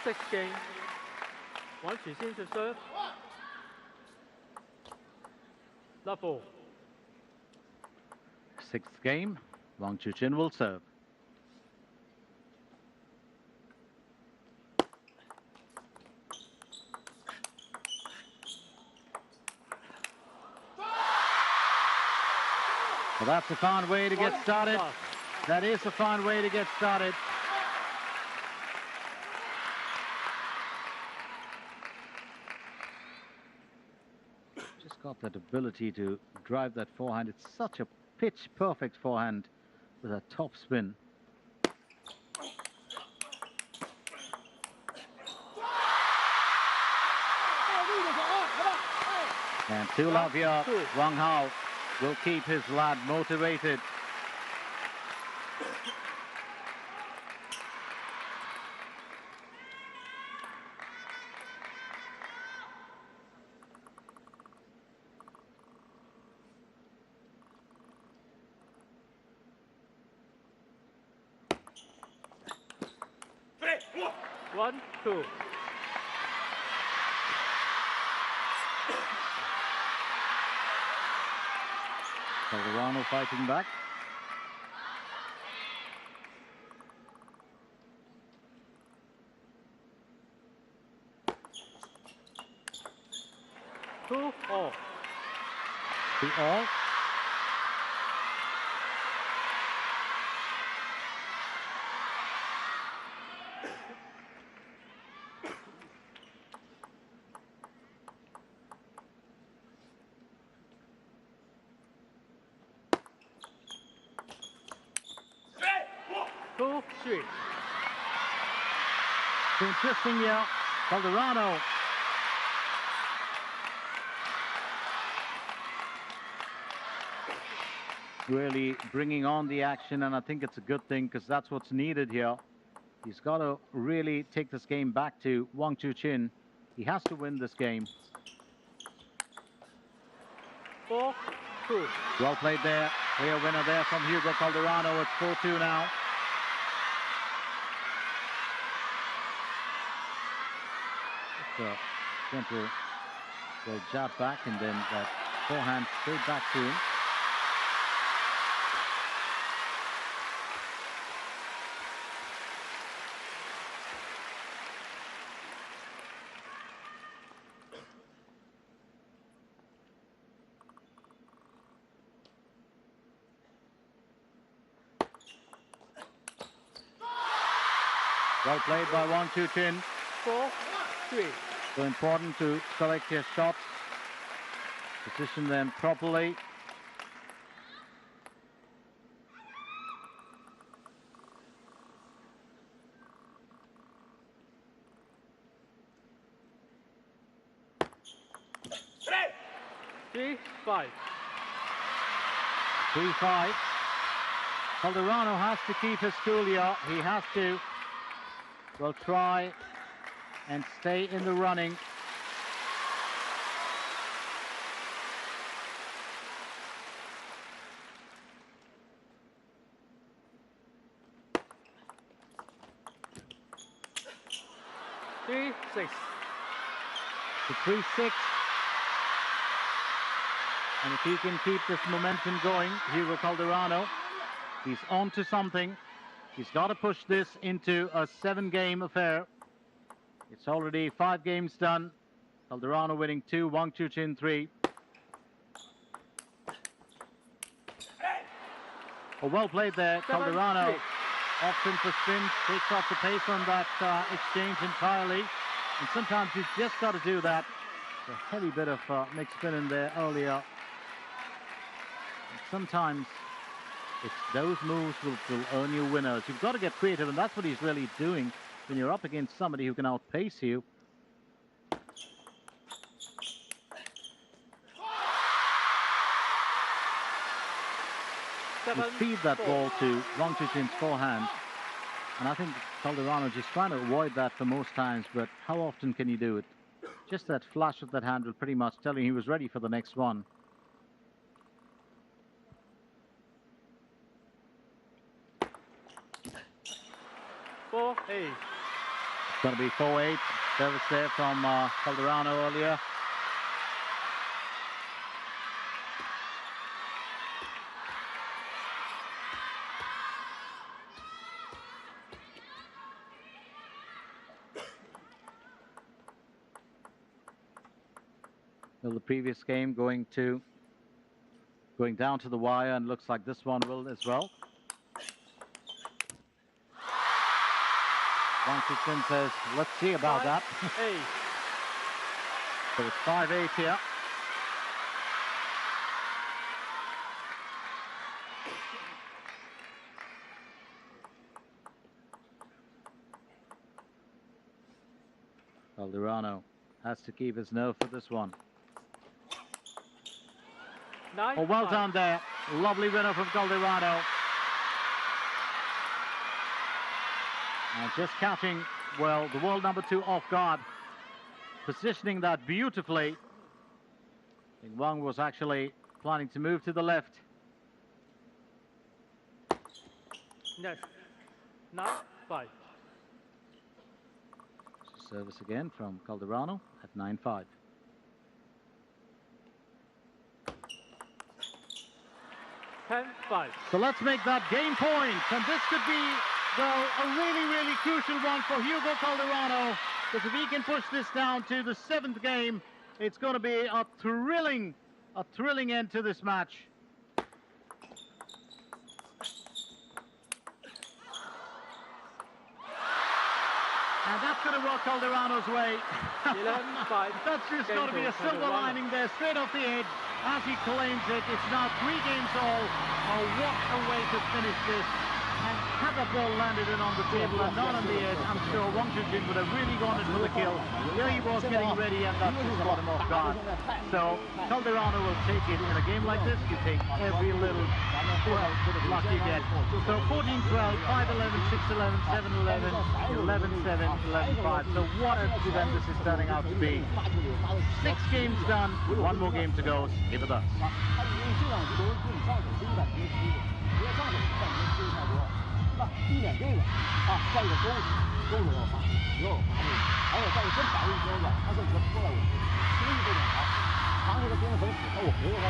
6 game. Wang Chuqin to serve. Level. 6th game, Wang Chuqin will serve. Well, that's a fine way to get started. That is a fine way to get started. Just got that ability to drive that forehand. It's such a pitch-perfect forehand with a top spin. And 2-love here, Wang Hao will keep his lad motivated. One, two. Calderano fighting back. Two, all. 2 all. 3. It's interesting here. Calderano really bringing on the action, and I think it's a good thing because that's what's needed here. He's got to really take this game back to Wang Chuqin. He has to win this game. 4-2. Well played there. Clear winner there from Hugo Calderano. It's 4-2 now. It's a gentle jab back and then that forehand straight back to him. Well played by Wang Chuqin. 4-3. So important to select your shots, position them properly. Three, 5. 3-5. Calderano has to keep his cool here. He has to, well, try and stay in the running. Three, 6. To 3-6. And if he can keep this momentum going, Hugo Calderano, he's on to something. He's got to push this into a 7-game affair. It's already 5 games done. Calderano winning 2, Wang Chuqin 3. Oh, well played there. Calderano opting for spin, takes off the pace on that exchange entirely. And sometimes you've just got to do that. It's a heavy bit of mixed spin in there earlier. And sometimes it's those moves will earn you winners. You've got to get creative, and that's what he's really doing when you're up against somebody who can outpace you. You feed that ball to Wang Chuqin's forehand. And I think Calderano just trying to avoid that for most times, but how often can you do it? Just that flash of that hand will pretty much tell you he was ready for the next one. Four, 8. It's going to be 4-8. Service there from Calderano earlier. Well, the previous game going down to the wire, and looks like this one will as well. Wang Chuqin says, let's see about that. 8. So it's 5-8 here. Calderano has to keep his nerve for this one. 9, Oh, well 5. done there. Lovely winner from Calderano. And just catching, well, the world number 2 off guard. Positioning that beautifully. I think Wang was actually planning to move to the left. Next. 9, 5. Service again from Calderano at 9-5. Ten, 5. So let's make that game point. And this could be, well, a really, really crucial one for Hugo Calderano. Because if he can push this down to the 7th game, it's going to be a thrilling end to this match. And that's going to work Calderano's way. 11, 5. That's just got to be a silver lining there, straight off the edge, as he claims it. It's now 3 games all. Oh, what a way to finish this. And had that ball landed in on the table and not on the edge, I'm sure Wang Chuqin would have really gone in for the kill. Here he was getting ready and that just caught him off guard. So Calderano will take it. In a game like this, you take every little bit of luck you get. So 14-12, 5-11, 6-11, 7-11, 11-7, 11-5. So what an event this is turning out to be. 6 games done, 1 more game to go. Stay with us. 他因为这样球自己上手是一百平时别上手半天吃太多，那避免这个再一个勾手要发，也有发力，还有再一个真把一交远，他是给他拖了我，轻易这种长这个兵很死，那我回头他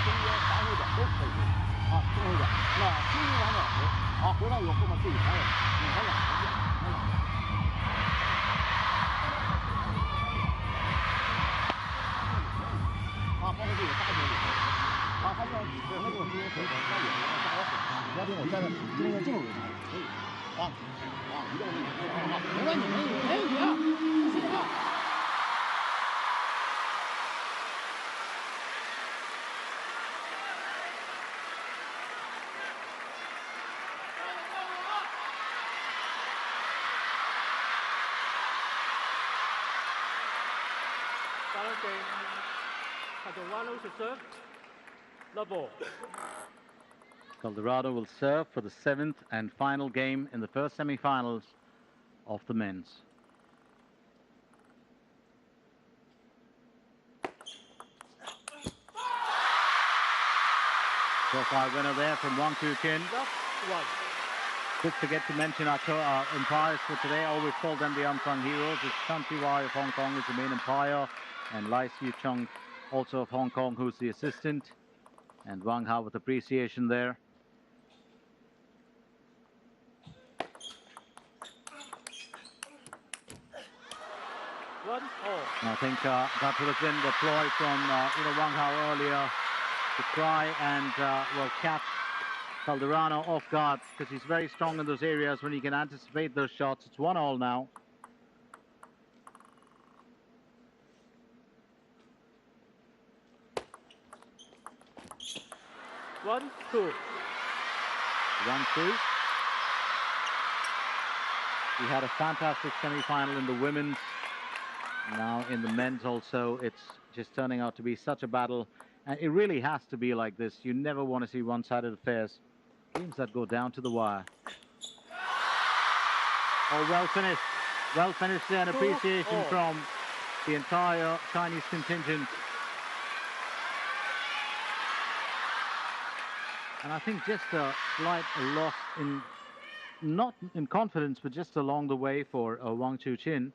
中间防守点都可以中后点，那轻易往哪回回来以后后面自己还有拧他两条线，包括这个发球里头。他像他这种中间手他也是加点手，你要听我站在中间这么为他可以一定没问题没问题啊，谢谢啊。Final game. Calderano to serve. Love. Calderano will serve for the 7th and final game in the first semi-finals of the men's. Surefire winner there from Wang Chuqin. Quick forget to mention our umpires for today. I always call them the unsung heroes. It's Chan Chi-wai of Hong Kong is the main umpire, and Lai Siu-chung also of Hong Kong, who's the assistant. And Wang Hao with appreciation there. I think that would have been the ploy from Wang Hao earlier to try and catch Calderano off guard, because he's very strong in those areas when he can anticipate those shots. It's 1-1 now. One, two. 1-2. We had a fantastic semi-final in the women's. Now in the men's also, it's just turning out to be such a battle. And it really has to be like this. You never want to see one-sided affairs. Games that go down to the wire. Oh, well finished. Well finished there, and appreciation from the entire Chinese contingent. And I think just a slight loss in, not in confidence, but just along the way for Wang Chuqin.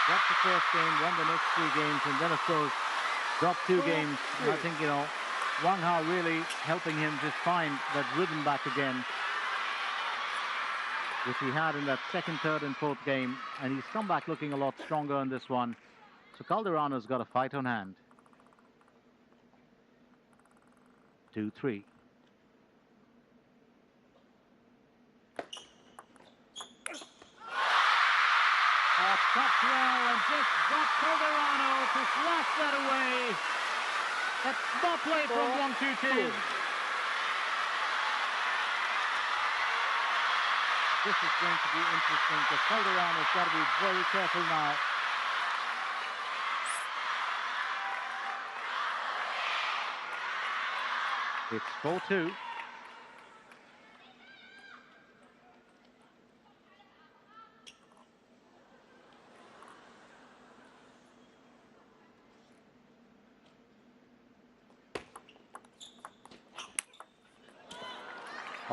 Dropped the first game, won the next 3 games, and then, of course, dropped 2 games. And I think, Wang Hao really helping him just find that rhythm back again, which he had in that 2nd, 3rd, and 4th game. And he's come back looking a lot stronger in this one. So Calderano's got a fight on hand. 2-3. Touch well and just got Calderano to slash that away. That's not play from Wang Chuqin. This is going to be interesting because Calderano's got to be very careful now. It's 4-2.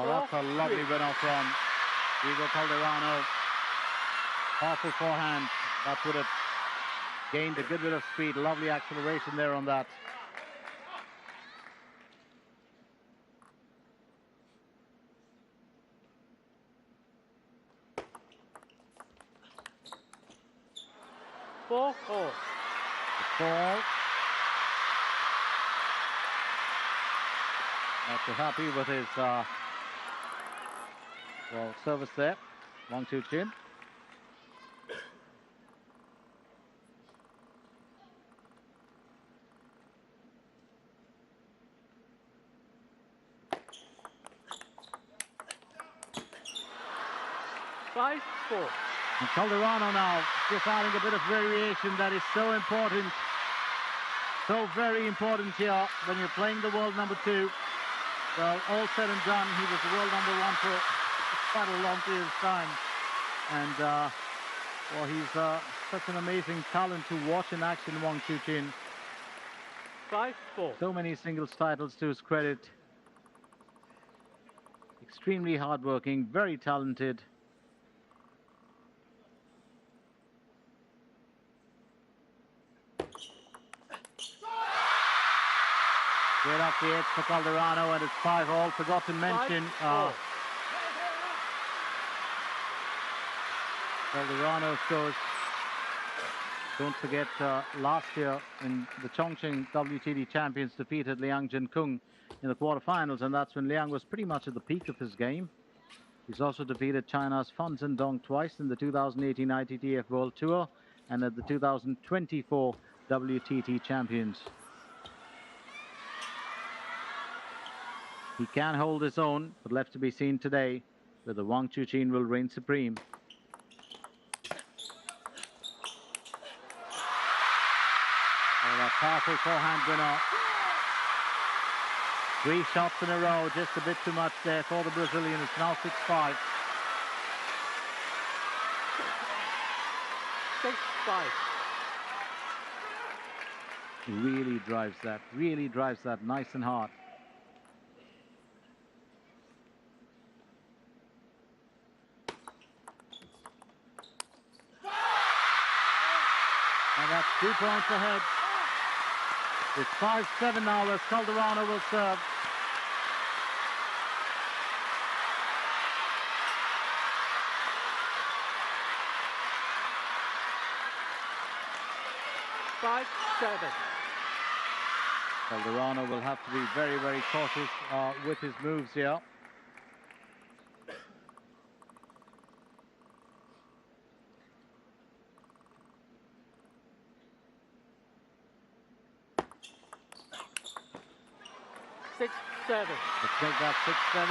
Oh, that's a lovely winner from Hugo Calderano. Powerful forehand. That would have gained a good bit of speed. Lovely acceleration there on that. Four. The ball. Not too happy with his service there. Wang Chuqin. 5-4. And Calderano now just adding a bit of variation that is so important. So very important here when you're playing the world number 2. Well, all said and done, he was the world number 1 for quite a long period of time. And, well, he's such an amazing talent to watch in action, Wang Chuqin. 5-4. So many singles titles to his credit. Extremely hardworking, very talented. Straight off the edge for Calderano, and it's 5-all. Forgot to mention Calderano, of course. Don't forget last year in the Chongqing WTT champions defeated Liang Jinkung in the quarterfinals, and that's when Liang was pretty much at the peak of his game. He's also defeated China's Fan Zhendong twice in the 2018 ITTF World Tour and at the 2024 WTT champions. He can hold his own, but left to be seen today whether Wang Chuqin will reign supreme. Oh, that powerful forehand winner. 3 shots in a row, just a bit too much there for the Brazilian. It's now 6-5. 6-5. Really drives that nice and hard. And that's 2 points ahead. It's 5-7 now as Calderano will serve. Calderano will have to be very, very cautious with his moves here. Let's make that 6-7.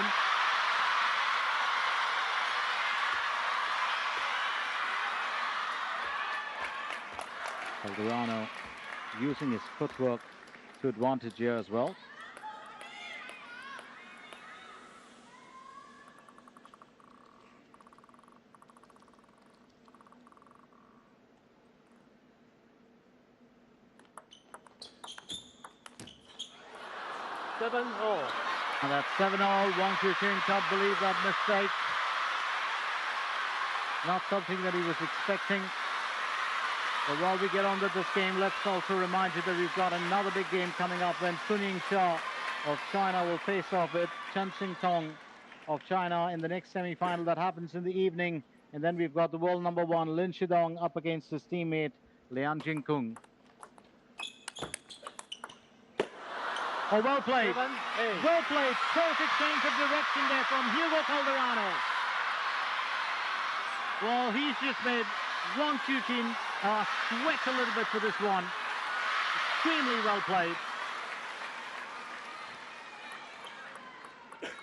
Calderano using his footwork to advantage here as well. And that's 7-all. Wang Chuqin can't believe that mistake. Not something that he was expecting. But while we get on with this game, let's also remind you that we've got another big game coming up when Sun Ying-Xia of China will face off with Chen Xingtong of China in the next semi-final that happens in the evening. And then we've got the world number 1, Lin Shidong, up against his teammate, Liang Jinkung. Oh, well played. Well played. Perfect change of direction there from Hugo Calderano. Well, he's just made Wang Chuqin sweat a little bit for this one. Extremely well played.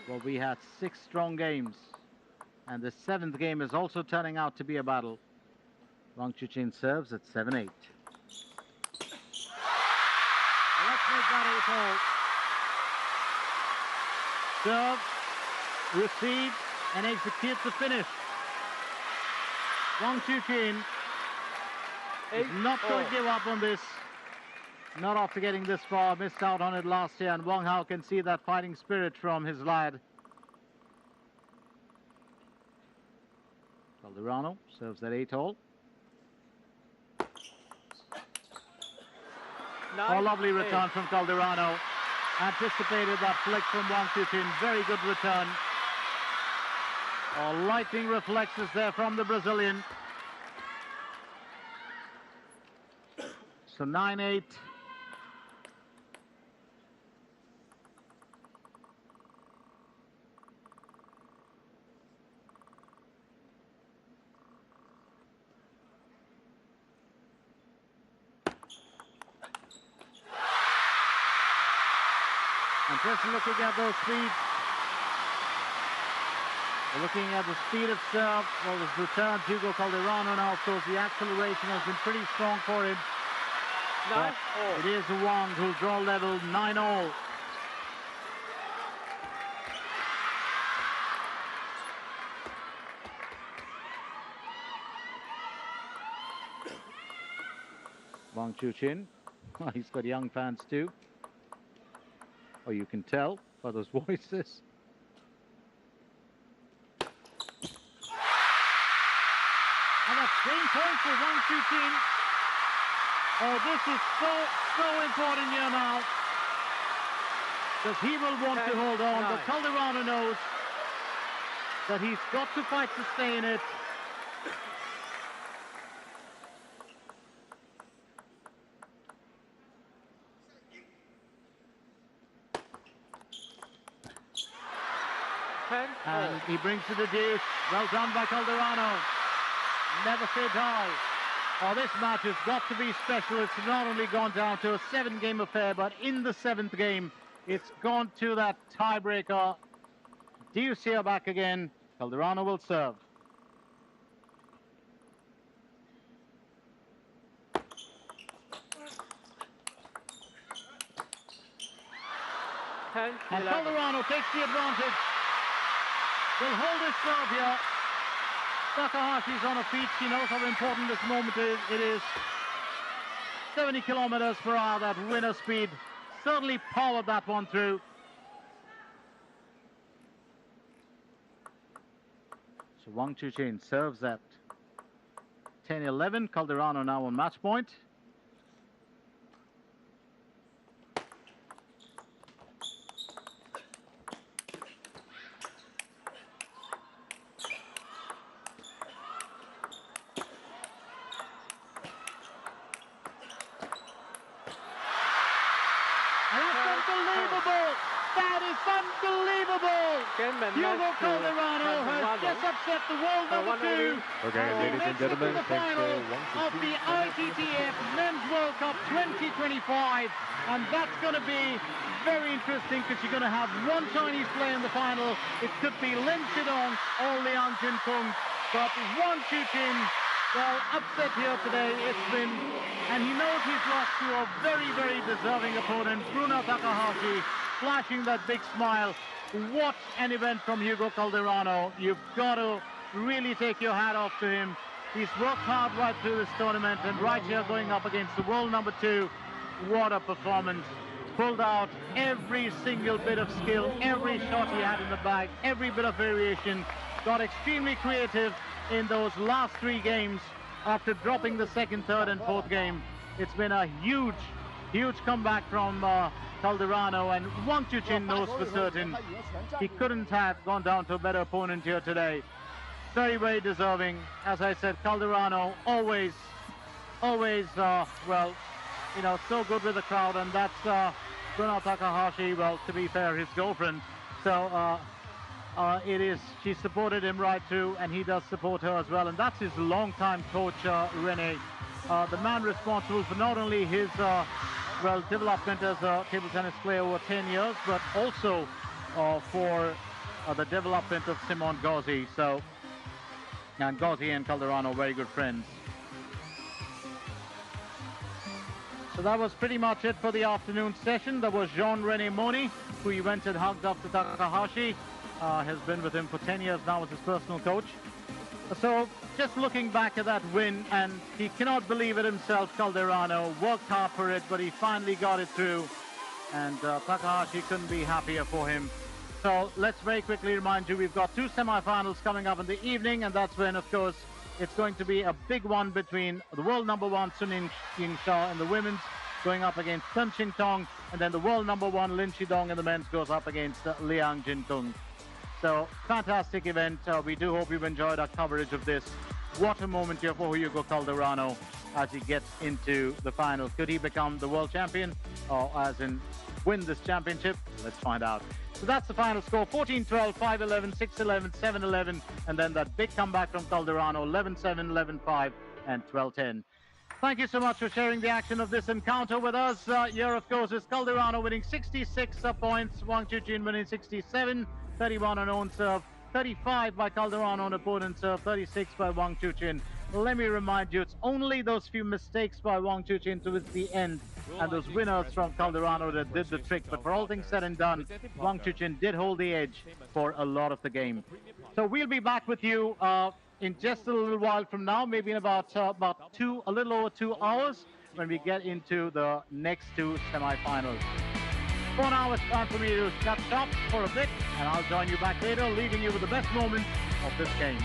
Well, we had 6 strong games. And the 7th game is also turning out to be a battle. Wang Chuqin serves at 7-8. Let's make that 8-all. Serve, receive, and execute the finish. Wang Chuqin is not going to give up on this. Not after getting this far, missed out on it last year, and Wang Hao can see that fighting spirit from his lad. Calderano serves at 8-all. Oh, lovely return from Calderano. Anticipated that flick from Wang Chuqin. Very good return. Oh, lightning reflexes there from the Brazilian. So 9-8. And just looking at those speeds, We're looking at the speed of serve, well, his return, Hugo Calderano now, of course, the acceleration has been pretty strong for him. 9-all. It is Wang who'll draw level 9-all. Wang Chuqin, he's got young fans too. Or you can tell by those voices. And that's game point for Wang Chuqin. Oh, this is so important here now. Because he will want to hold on, but Calderano knows that he's got to fight to stay in it. And he brings to the deuce. Well done by Calderano. Never say die. Oh, this match has got to be special. It's not only gone down to a 7-game affair, but in the 7th game, it's gone to that tiebreaker. Deuce here back again. Calderano will serve. And Calderano takes the advantage. Will hold his serve here. Takahashi's on her feet. She knows how important this moment is. It is 70 kilometers per hour, that winner speed. Certainly powered that one through. So Wang Chuqin serves at 10-11. Calderano now on match point. Hugo Calderano has just upset the world number 2. Okay, ladies and gentlemen, the final of the Ittf Men's World Cup 2025. And that's going to be very interesting because you're going to have one Chinese player in the final. It could be Lin Xidong or Liang Jinkung. But Wang Chuqin, well, upset here today. It's been, and he knows he's lost to a very, very deserving opponent, Bruno Takahashi, flashing that big smile. What an event from Hugo Calderano. You've got to really take your hat off to him. He's worked hard right through this tournament, and right here going up against the world number 2. What a performance. Pulled out every single bit of skill, every shot he had in the bag, every bit of variation. Got extremely creative in those last 3 games after dropping the 2nd, 3rd and 4th game. It's been a huge comeback from Calderano, and Wang Chuqin knows for certain he couldn't have gone down to a better opponent here today. Very, very deserving. As I said, Calderano always, well, you know, so good with the crowd, and that's Bruno Takahashi, well, to be fair, his girlfriend. So she supported him right through, and he does support her as well, and that's his longtime coach, Rene, the man responsible for not only his well, development as a table tennis player over 10 years, but also for the development of Simon Gauzy. So, and Gauzy and Calderano, very good friends. So that was pretty much it for the afternoon session. There was Jean-René Moni, who he went and hugged up to Takahashi. Has been with him for 10 years now as his personal coach. So just looking back at that win, and he cannot believe it himself, Calderano worked hard for it, but he finally got it through, and Takahashi couldn't be happier for him. So let's very quickly remind you, we've got 2 semi-finals coming up in the evening, and that's when, of course, it's going to be a big one between the world number 1 Sun Ying-Sha in the women's going up against Sun Qingtong, and then the world number 1 Lin Xidong in the men's goes up against Liang Jinkung. So, fantastic event. We do hope you've enjoyed our coverage of this. What a moment here for Hugo Calderano as he gets into the final. Could he become the world champion, or as in win this championship? Let's find out. So that's the final score: 14-12, 5-11, 6-11, 7-11, and then that big comeback from Calderano: 11-7, 11-5, and 12-10. Thank you so much for sharing the action of this encounter with us. Here, of course, is Calderano winning 66 points, Wang Chuqin winning 67, 31 on own serve, 35 by Calderon on opponent serve, 36 by Wang Chuqin. Let me remind you, it's only those few mistakes by Wang Chuqin towards the end and those winners from Calderano that did the trick. But for all things said and done, Wang Chuqin did hold the edge for a lot of the game. So we'll be back with you in just a little while from now, maybe in about a little over 2 hours, when we get into the next two semi-finals. For now, it's time for me to shut shop for a bit, and I'll join you back later, leaving you with the best moments of this game.